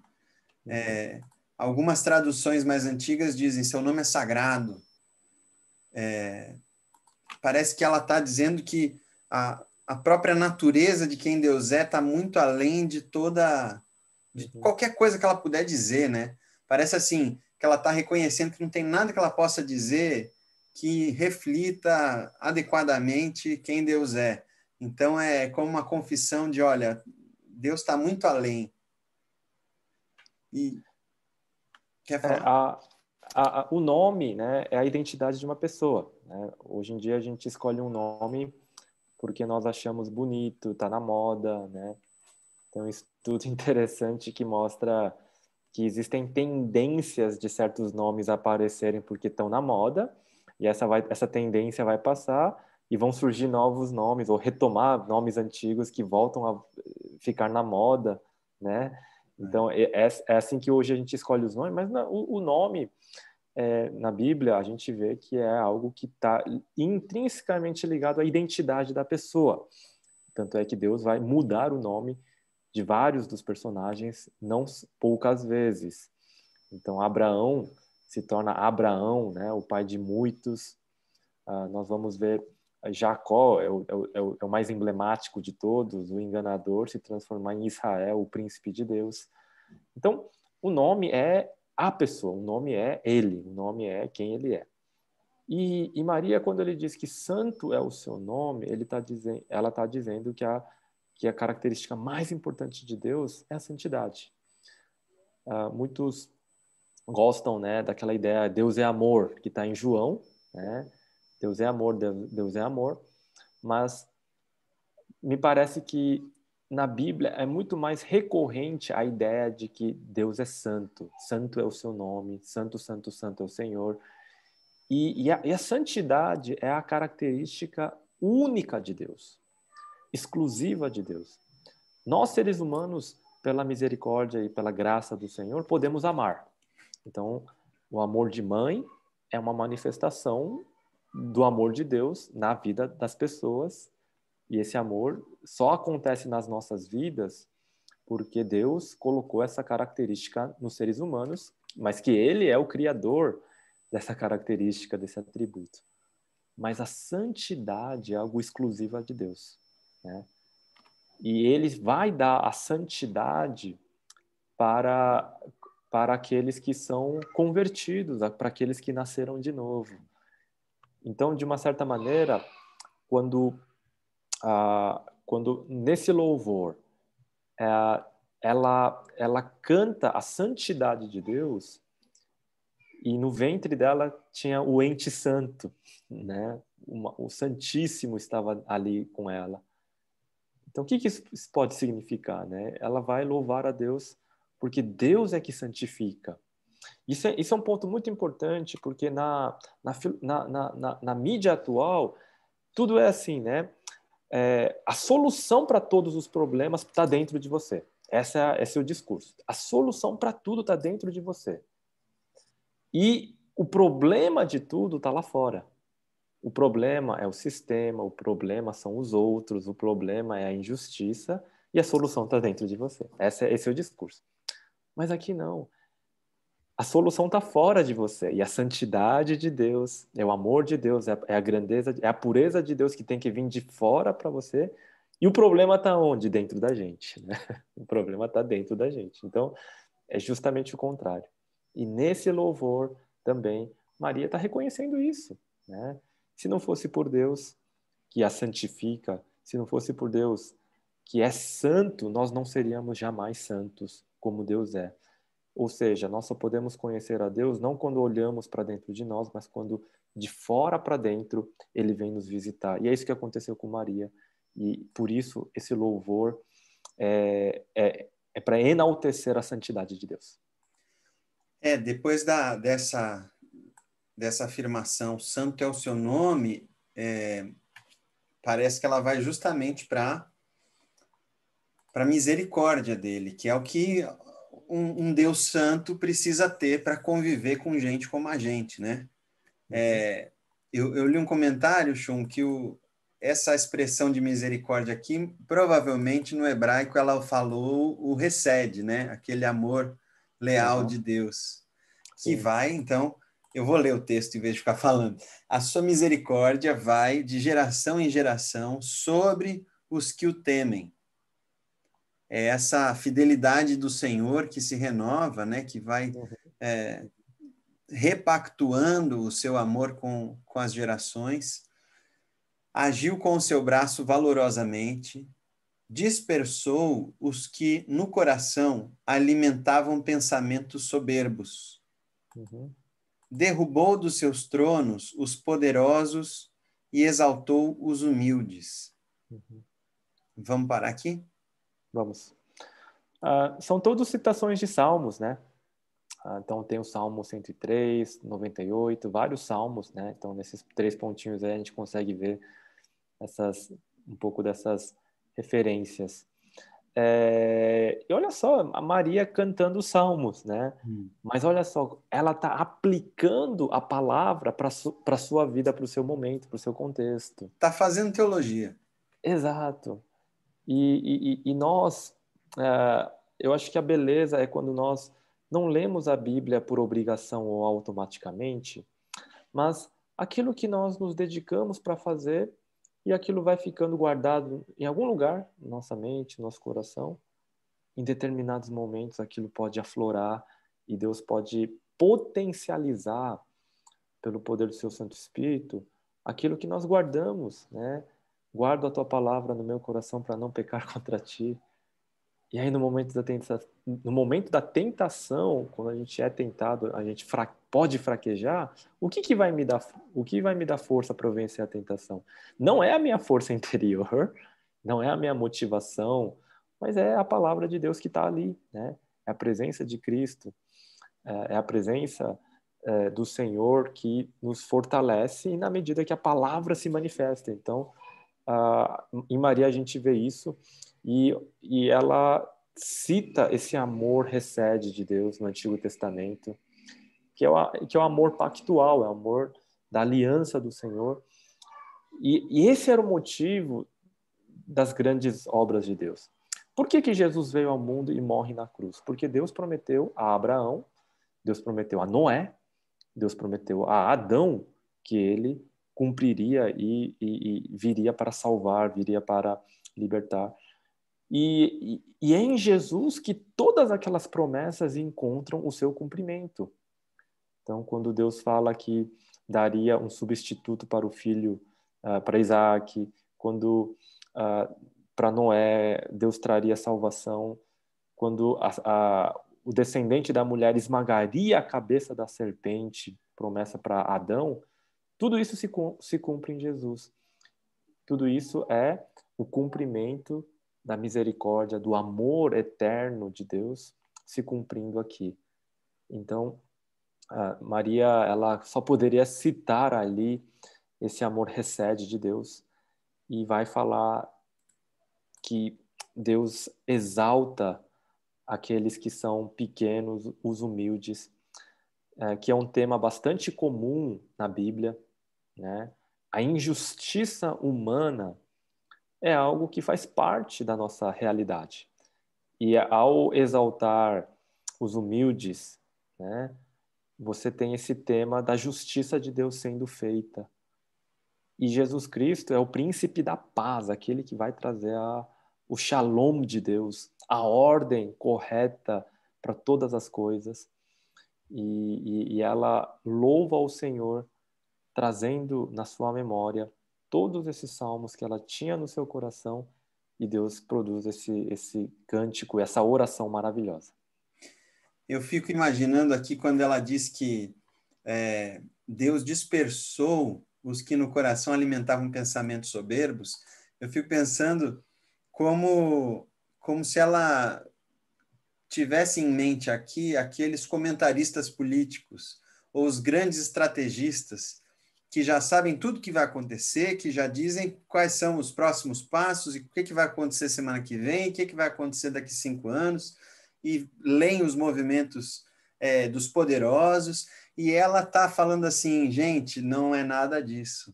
Algumas traduções mais antigas dizem, seu nome é sagrado. Parece que ela está dizendo que a própria natureza de quem Deus está muito além de Uhum. qualquer coisa que ela puder dizer, né? Parece assim, que ela está reconhecendo que não tem nada que ela possa dizer que reflita adequadamente quem Deus é. Então, é como uma confissão de, olha, Deus está muito além. E quer falar? O nome, né, é a identidade de uma pessoa, né? Hoje em dia a gente escolhe um nome porque nós achamos bonito, está na moda, né? Tem um estudo interessante que mostra que existem tendências de certos nomes aparecerem porque estão na moda, e essa tendência vai passar e vão surgir novos nomes, ou retomar nomes antigos que voltam a ficar na moda, né? Então, é assim que hoje a gente escolhe os nomes, mas o nome, na Bíblia, a gente vê que é algo que está intrinsecamente ligado à identidade da pessoa. Tanto é que Deus vai mudar o nome de vários dos personagens, não poucas vezes. Então, Abraão se torna Abraão, né, o pai de muitos. Nós vamos ver Jacó, é o mais emblemático de todos, o enganador, se transformar em Israel, o príncipe de Deus. Então, o nome é a pessoa, o nome é ele, o nome é quem ele é. E Maria, quando ele diz que santo é o seu nome, ela está dizendo que a característica mais importante de Deus é a santidade. Muitos gostam, né, daquela ideia Deus é amor, que está em João, né? Deus é amor, Deus é amor, mas me parece que na Bíblia é muito mais recorrente a ideia de que Deus é santo, santo é o seu nome, santo, santo, santo é o Senhor. E a santidade é a característica única de Deus, exclusiva de Deus. Nós, seres humanos, pela misericórdia e pela graça do Senhor, podemos amar. Então, o amor de mãe é uma manifestação do amor de Deus na vida das pessoas. E esse amor só acontece nas nossas vidas porque Deus colocou essa característica nos seres humanos, mas que Ele é o criador dessa característica, desse atributo. Mas a santidade é algo exclusivo de Deus, né? E Ele vai dar a santidade para aqueles que são convertidos, para aqueles que nasceram de novo. Então, de uma certa maneira, quando nesse louvor ela canta a santidade de Deus, e no ventre dela tinha o ente santo, né? O Santíssimo estava ali com ela. Então, o que isso pode significar, né? Ela vai louvar a Deus porque Deus é que santifica. Isso é um ponto muito importante, porque na mídia atual, tudo é assim, né? A solução para todos os problemas está dentro de você. Esse é o discurso. A solução para tudo está dentro de você. E o problema de tudo está lá fora. O problema é o sistema, o problema são os outros, o problema é a injustiça e a solução está dentro de você. Esse é o discurso. Mas aqui não. A solução está fora de você. E a santidade de Deus, é o amor de Deus, é a grandeza, é a pureza de Deus que tem que vir de fora para você. E o problema está onde? Dentro da gente, né? O problema está dentro da gente. Então, é justamente o contrário. E nesse louvor também, Maria está reconhecendo isso, né? Se não fosse por Deus que a santifica, se não fosse por Deus que é santo, nós não seríamos jamais santos como Deus é. Ou seja, nós só podemos conhecer a Deus não quando olhamos para dentro de nós, mas quando de fora para dentro ele vem nos visitar. E é isso que aconteceu com Maria. E por isso esse louvor é para enaltecer a santidade de Deus. Depois dessa afirmação, santo é o seu nome, parece que ela vai justamente para a misericórdia dele, que é o que um Deus santo precisa ter para conviver com gente como a gente, né? Eu li um comentário, Shun, que essa expressão de misericórdia aqui, provavelmente no hebraico ela falou o hesed, né? Aquele amor leal de Deus, que vai, então, eu vou ler o texto em vez de ficar falando. A sua misericórdia vai de geração em geração sobre os que o temem. É essa fidelidade do Senhor que se renova, né? Que vai repactuando o seu amor com as gerações. Agiu com o seu braço valorosamente, dispersou os que no coração alimentavam pensamentos soberbos. Derrubou dos seus tronos os poderosos e exaltou os humildes. Vamos parar aqui? Vamos. São todas citações de salmos, né? Então tem o Salmo 103, 98, vários salmos, né? Então nesses 3 pontinhos aí a gente consegue ver um pouco dessas referências. E olha só, a Maria cantando os salmos, né? Mas olha só, ela está aplicando a palavra para a sua vida, para o seu momento, para o seu contexto. Está fazendo teologia. Exato. E nós, eu acho que a beleza é quando nós não lemos a Bíblia por obrigação ou automaticamente, mas aquilo que nós nos dedicamos para fazer e aquilo vai ficando guardado em algum lugar, na nossa mente, no nosso coração. Em determinados momentos aquilo pode aflorar e Deus pode potencializar, pelo poder do seu Santo Espírito, aquilo que nós guardamos, né? Guardo a tua palavra no meu coração para não pecar contra ti. E aí no momento da tentação, quando a gente é tentado, a gente pode fraquejar. O que vai me dar força para vencer a tentação? Não é a minha força interior, não é a minha motivação, mas é a palavra de Deus que está ali, né? É a presença de Cristo, é a presença do Senhor que nos fortalece e na medida que a palavra se manifesta. Então, em Maria a gente vê isso e ela cita esse amor recede de Deus no Antigo Testamento, que é o amor pactual, é o amor da aliança do Senhor. E esse era o motivo das grandes obras de Deus. Por que Jesus veio ao mundo e morre na cruz? Porque Deus prometeu a Abraão, Deus prometeu a Noé, Deus prometeu a Adão que ele cumpriria e viria para salvar, viria para libertar. E é em Jesus que todas aquelas promessas encontram o seu cumprimento. Então, quando Deus fala que daria um substituto para o filho, para Isaac, quando para Noé Deus traria salvação, quando o descendente da mulher esmagaria a cabeça da serpente, promessa para Adão, tudo isso se cumpre em Jesus. Tudo isso é o cumprimento da misericórdia, do amor eterno de Deus se cumprindo aqui. Então, Maria, ela só poderia citar ali esse amor recede de Deus e vai falar que Deus exalta aqueles que são pequenos, os humildes, que é um tema bastante comum na Bíblia, né? A injustiça humana é algo que faz parte da nossa realidade. E ao exaltar os humildes, né, você tem esse tema da justiça de Deus sendo feita. E Jesus Cristo é o príncipe da paz, aquele que vai trazer o shalom de Deus, a ordem correta para todas as coisas. E ela louva ao Senhor, trazendo na sua memória todos esses salmos que ela tinha no seu coração, e Deus produz esse cântico, essa oração maravilhosa. Eu fico imaginando aqui quando ela diz que Deus dispersou os que no coração alimentavam pensamentos soberbos. Eu fico pensando como se ela tivesse em mente aqui aqueles comentaristas políticos ou os grandes estrategistas que já sabem tudo que vai acontecer, que já dizem quais são os próximos passos e o que vai acontecer semana que vem, o que vai acontecer daqui a 5 anos, e leem os movimentos dos poderosos, e ela está falando assim, gente, não é nada disso.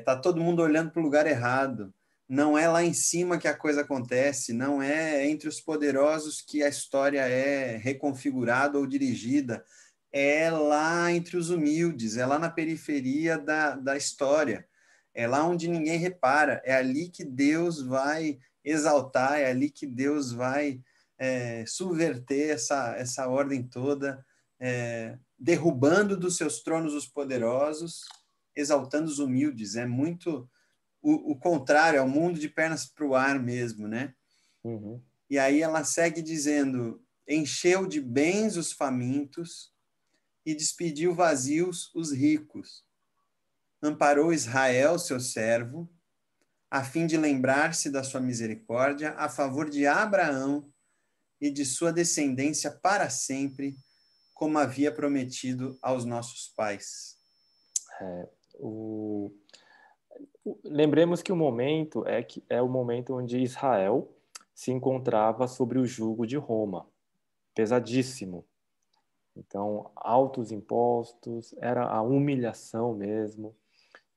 Tá todo mundo olhando para o lugar errado. Não é lá em cima que a coisa acontece, não é entre os poderosos que a história é reconfigurada ou dirigida, é lá entre os humildes, é lá na periferia da história, é lá onde ninguém repara, é ali que Deus vai exaltar, é ali que Deus vai subverter essa ordem toda, derrubando dos seus tronos os poderosos, exaltando os humildes. É muito o contrário, é o mundo de pernas para o ar mesmo, né? Uhum. E aí ela segue dizendo: encheu de bens os famintos e despediu vazios os ricos. Amparou Israel, seu servo, a fim de lembrar-se da sua misericórdia a favor de Abraão, e de sua descendência para sempre, como havia prometido aos nossos pais. Lembremos que o momento é o momento onde Israel se encontrava sobre o jugo de Roma, pesadíssimo. Então, altos impostos, era a humilhação mesmo.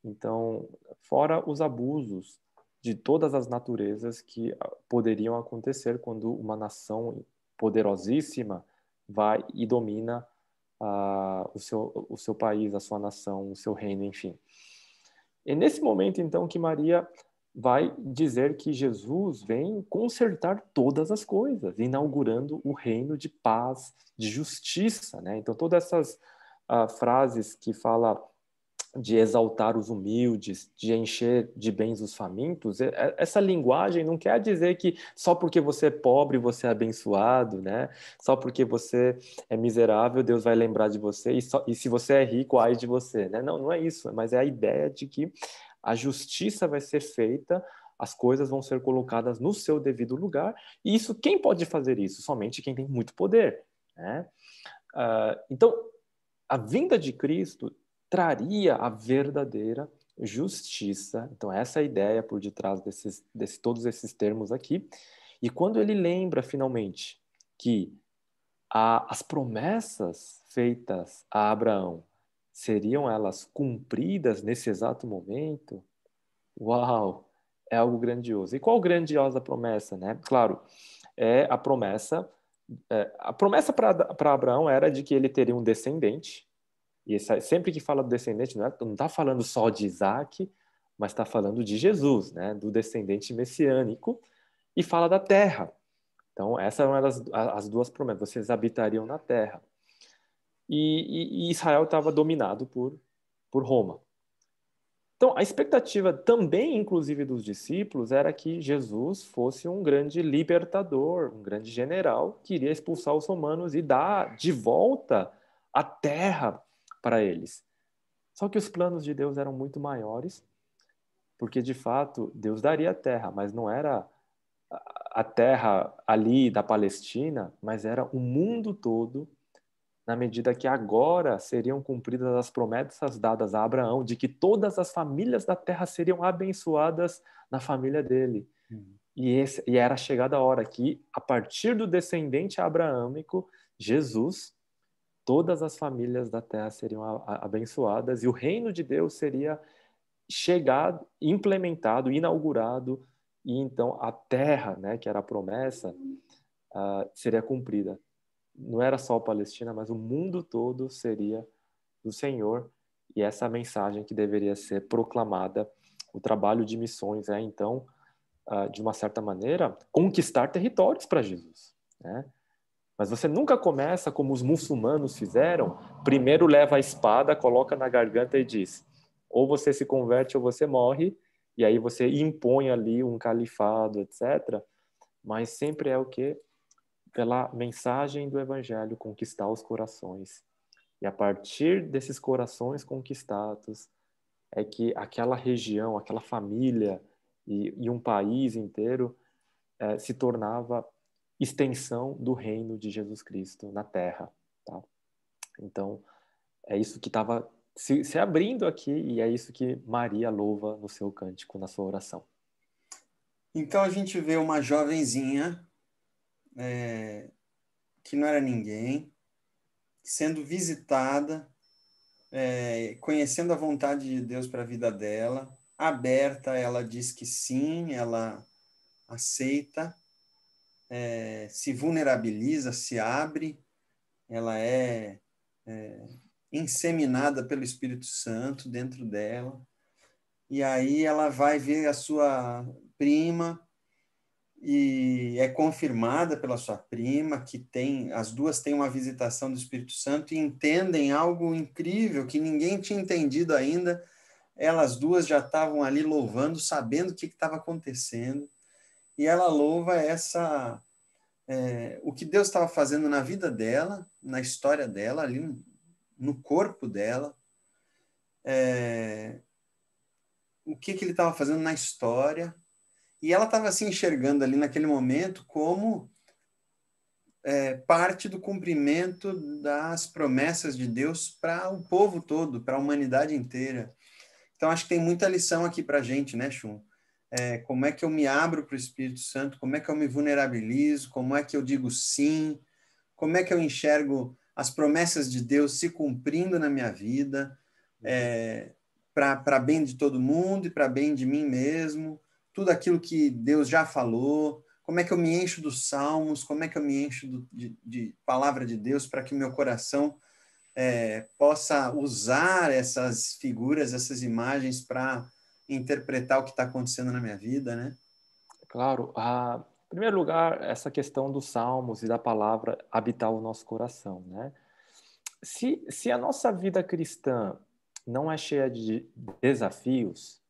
Então, fora os abusos de todas as naturezas que poderiam acontecer quando uma nação poderosíssima vai e domina o seu país, a sua nação, o seu reino, enfim. É nesse momento, então, que Maria vai dizer que Jesus vem consertar todas as coisas, inaugurando o reino de paz, de justiça, né? Então, todas essas frases que fala de exaltar os humildes, de encher de bens os famintos, essa linguagem não quer dizer que só porque você é pobre você é abençoado, né? Só porque você é miserável Deus vai lembrar de você e se você é rico, ai de você, né? Não, não é isso, mas é a ideia de que a justiça vai ser feita, as coisas vão ser colocadas no seu devido lugar, e isso, quem pode fazer isso? Somente quem tem muito poder, né? Então, a vinda de Cristo traria a verdadeira justiça. Então, essa é a ideia por detrás todos esses termos aqui. E quando ele lembra, finalmente, que as promessas feitas a Abraão seriam elas cumpridas nesse exato momento, uau, é algo grandioso. E qual grandiosa promessa, né? Claro, é a promessa. A promessa para Abraão era de que ele teria um descendente, e sempre que fala do descendente, não está falando só de Isaac, mas está falando de Jesus, né? Do descendente messiânico, e fala da terra. Então, essa é uma as duas promessas. Vocês habitariam na terra. E Israel estava dominado por Roma. Então, a expectativa também, inclusive, dos discípulos era que Jesus fosse um grande libertador, um grande general que iria expulsar os romanos e dar de volta a terra para eles. Só que os planos de Deus eram muito maiores, porque de fato Deus daria a terra, mas não era a terra ali da Palestina, mas era o mundo todo, na medida que agora seriam cumpridas as promessas dadas a Abraão de que todas as famílias da terra seriam abençoadas na família dele. E era chegada a hora que, a partir do descendente abraâmico, Jesus, todas as famílias da terra seriam abençoadas e o reino de Deus seria chegado, implementado, inaugurado, e então a terra, né, que era a promessa, seria cumprida. Não era só a Palestina, mas o mundo todo seria do Senhor, e essa mensagem que deveria ser proclamada. O trabalho de missões é, então, de uma certa maneira, conquistar territórios para Jesus, né? Mas você nunca começa como os muçulmanos fizeram, primeiro leva a espada, coloca na garganta e diz: ou você se converte ou você morre, e aí você impõe ali um califado, etc. Mas sempre é o quê? Pela mensagem do evangelho conquistar os corações. E a partir desses corações conquistados é que aquela região, aquela família e um país inteiro se tornava extensão do reino de Jesus Cristo na Terra, tá? Então, é isso que estava se abrindo aqui e é isso que Maria louva no seu cântico, na sua oração. Então a gente vê uma jovenzinha que não era ninguém, sendo visitada, conhecendo a vontade de Deus para a vida dela, aberta, ela diz que sim, ela aceita, se vulnerabiliza, se abre, ela é inseminada pelo Espírito Santo dentro dela, e aí ela vai ver a sua prima e é confirmada pela sua prima que as duas têm uma visitação do Espírito Santo e entendem algo incrível que ninguém tinha entendido ainda. Elas duas já estavam ali louvando, sabendo o que estava acontecendo, e ela louva o que Deus estava fazendo na vida dela, na história dela, ali no corpo dela, o que ele estava fazendo na história, e ela estava se enxergando ali naquele momento como parte do cumprimento das promessas de Deus para o povo todo, para a humanidade inteira. Então, acho que tem muita lição aqui para a gente, né, Chum? Como é que eu me abro para o Espírito Santo, como é que eu me vulnerabilizo, como é que eu digo sim, como é que eu enxergo as promessas de Deus se cumprindo na minha vida, para bem de todo mundo e para bem de mim mesmo, tudo aquilo que Deus já falou, como é que eu me encho dos salmos, como é que eu me encho de palavra de Deus para que o meu coração possa usar essas figuras, essas imagens para interpretar o que está acontecendo na minha vida, né? Claro, em primeiro lugar, essa questão dos salmos e da palavra habitar o nosso coração, né? Se a nossa vida cristã não é cheia de desafios,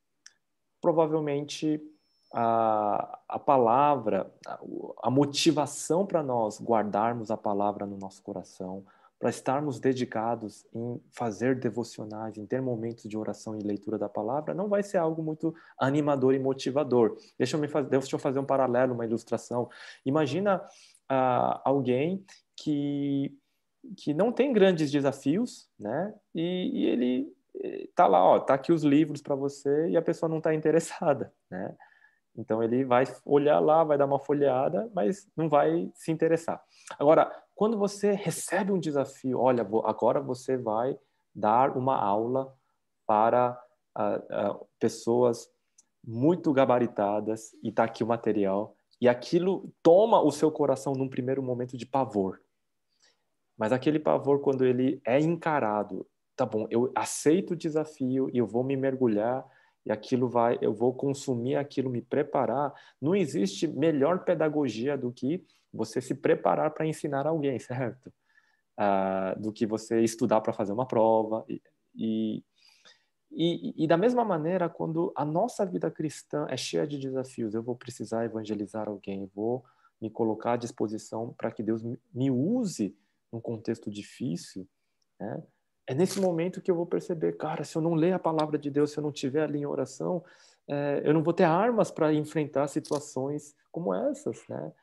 provavelmente a palavra, a motivação para nós guardarmos a palavra no nosso coração, para estarmos dedicados em fazer devocionais, em ter momentos de oração e leitura da palavra, não vai ser algo muito animador e motivador. Deixa eu fazer um paralelo, uma ilustração. Imagina alguém que não tem grandes desafios, né? E ele tá lá, ó, tá aqui os livros para você e a pessoa não está interessada, né? Então ele vai olhar lá, vai dar uma folheada, mas não vai se interessar. Agora, quando você recebe um desafio, olha, agora você vai dar uma aula para pessoas muito gabaritadas e tá aqui o material, e aquilo toma o seu coração num primeiro momento de pavor. Mas aquele pavor, quando ele é encarado, tá bom, eu aceito o desafio e eu vou me mergulhar e eu vou consumir aquilo, me preparar. Não existe melhor pedagogia do que você se preparar para ensinar alguém, certo? Do que você estudar para fazer uma prova. E da mesma maneira, quando a nossa vida cristã é cheia de desafios, eu vou precisar evangelizar alguém, vou me colocar à disposição para que Deus me use num contexto difícil, né? É nesse momento que eu vou perceber, cara, se eu não ler a palavra de Deus, se eu não tiver ali em oração, eu não vou ter armas para enfrentar situações como essas, né?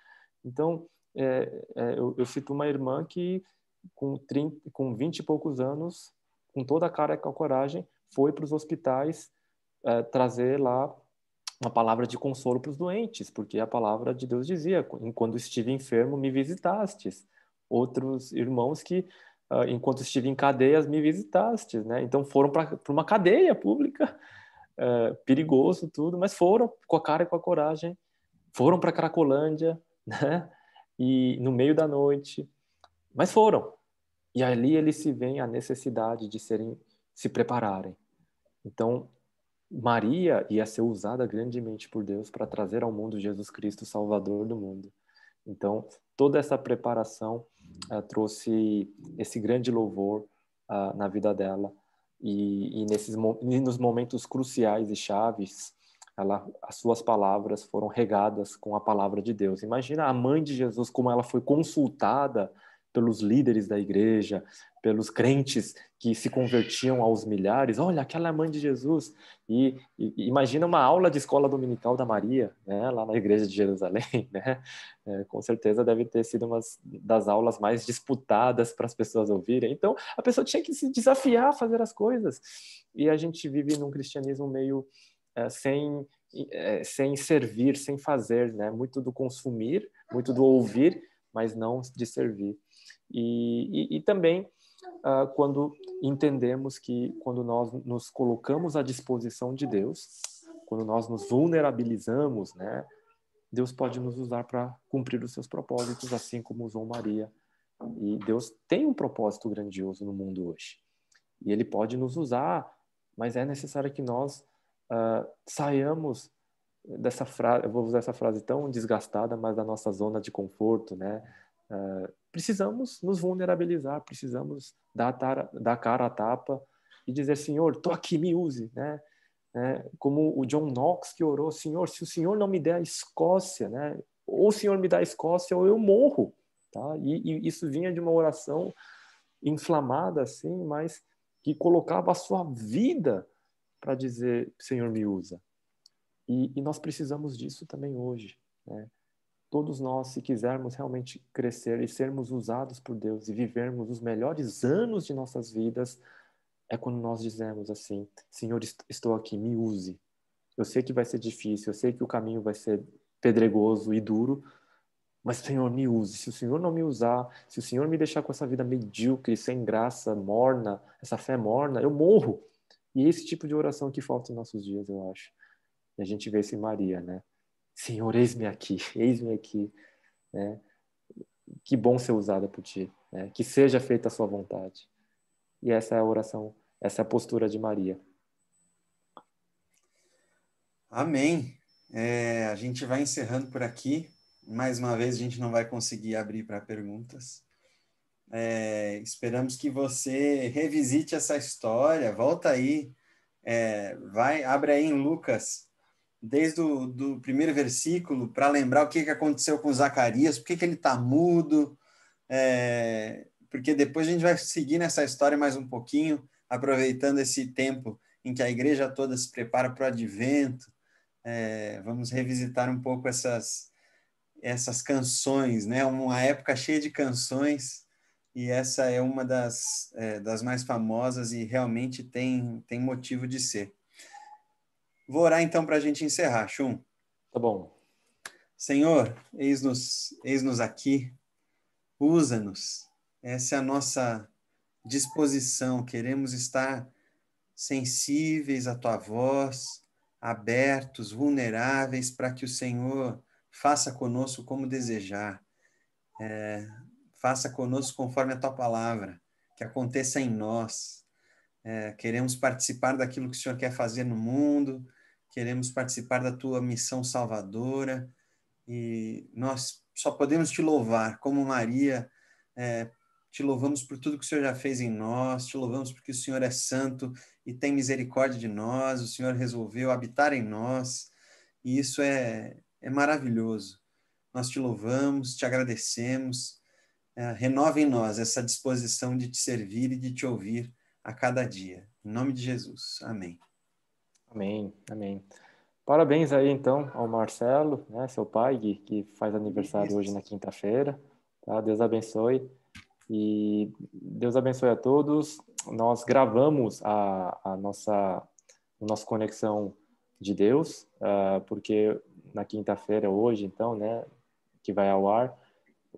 Então, eu cito uma irmã que com 20 e poucos anos, com toda a cara e com a coragem, foi para os hospitais trazer lá uma palavra de consolo para os doentes, porque a palavra de Deus dizia, quando estive enfermo, me visitastes. Outros irmãos que, enquanto estive em cadeias, me visitastes, né? Então foram para uma cadeia pública, perigoso tudo, mas foram com a cara e com a coragem, foram para Cracolândia, né? E no meio da noite, mas foram. E ali eles se veem a necessidade de se prepararem. Então, Maria ia ser usada grandemente por Deus para trazer ao mundo Jesus Cristo, Salvador do mundo. Então, toda essa preparação trouxe esse grande louvor na vida dela. E nos momentos cruciais e chaves, as suas palavras foram regadas com a palavra de Deus. Imagina a mãe de Jesus, como ela foi consultada pelos líderes da igreja, pelos crentes que se convertiam aos milhares. Olha, aquela é a mãe de Jesus. E imagina uma aula de escola dominical da Maria, né, lá na igreja de Jerusalém, né? Com certeza deve ter sido uma das aulas mais disputadas para as pessoas ouvirem. Então, a pessoa tinha que se desafiar a fazer as coisas. E a gente vive num cristianismo meio sem servir, sem fazer, né? Muito do consumir, muito do ouvir, mas não de servir. E também quando entendemos que quando nós nos colocamos à disposição de Deus, quando nós nos vulnerabilizamos, né, Deus pode nos usar para cumprir os seus propósitos, assim como usou Maria. E Deus tem um propósito grandioso no mundo hoje. E Ele pode nos usar, mas é necessário que nós saiamos dessa frase, eu vou usar essa frase tão desgastada, mas da nossa zona de conforto, né? Precisamos nos vulnerabilizar, precisamos dar cara à tapa e dizer, Senhor, estou aqui, me use, né? Como o John Knox que orou, Senhor, se o Senhor não me der a Escócia, né? Ou o Senhor me dá a Escócia ou eu morro, tá? E isso vinha de uma oração inflamada assim, mas que colocava a sua vida para dizer, Senhor, me usa. E nós precisamos disso também hoje, né? todos nós, se quisermos realmente crescer e sermos usados por Deus e vivermos os melhores anos de nossas vidas, é quando nós dizemos assim: Senhor, estou aqui, me use. Eu sei que vai ser difícil, eu sei que o caminho vai ser pedregoso e duro, mas, Senhor, me use. Se o Senhor não me usar, se o Senhor me deixar com essa vida medíocre, sem graça, morna, essa fé morna, eu morro. E é esse tipo de oração que falta em nossos dias, eu acho. E a gente vê isso em Maria, né? Senhor, eis-me aqui, né? Que bom ser usada por Ti, né? Que seja feita a Sua vontade. E essa é a oração, essa é a postura de Maria. Amém. A gente vai encerrando por aqui. Mais uma vez, a gente não vai conseguir abrir para perguntas. Esperamos que você revisite essa história. Volta aí. Abre aí em Lucas, desde o do primeiro versículo, para lembrar o que aconteceu com Zacarias, por que ele está mudo. Porque depois a gente vai seguir nessa história mais um pouquinho, aproveitando esse tempo em que a igreja toda se prepara para o advento. Vamos revisitar um pouco essas canções, né? Uma época cheia de canções, e essa é uma das mais famosas e realmente tem motivo de ser. Vou orar então para a gente encerrar, Chum. Tá bom. Senhor, eis-nos aqui, usa-nos. Essa é a nossa disposição, queremos estar sensíveis à tua voz, abertos, vulneráveis, para que o Senhor faça conosco como desejar. Faça conosco conforme a tua palavra, que aconteça em nós. Queremos participar daquilo que o Senhor quer fazer no mundo, queremos participar da tua missão salvadora, e nós só podemos te louvar, como Maria. Te louvamos por tudo que o Senhor já fez em nós, te louvamos porque o Senhor é santo e tem misericórdia de nós, o Senhor resolveu habitar em nós, e isso é maravilhoso. Nós te louvamos, te agradecemos, renova em nós essa disposição de te servir e de te ouvir a cada dia. Em nome de Jesus. Amém. Amém, amém. Parabéns aí, então, ao Marcelo, né, seu pai, que faz aniversário hoje Isso. na quinta-feira. Tá? Deus abençoe. E Deus abençoe a todos. Nós gravamos o nosso Conexão de Deus, porque na quinta-feira, hoje, então, né, que vai ao ar,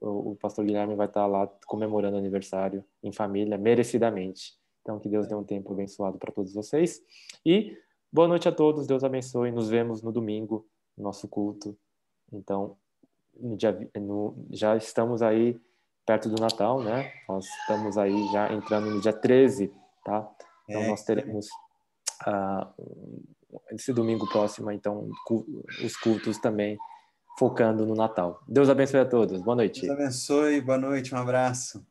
o pastor Guilherme vai estar lá comemorando o aniversário em família, merecidamente. Então, que Deus dê um tempo abençoado para todos vocês. E boa noite a todos, Deus abençoe. Nos vemos no domingo, no nosso culto. Então, já estamos aí perto do Natal, né? Nós estamos aí já entrando no dia 13, tá? Então, nós teremos esse domingo próximo, então, os cultos também focando no Natal. Deus abençoe a todos. Boa Deus noite. abençoe, boa noite, um abraço.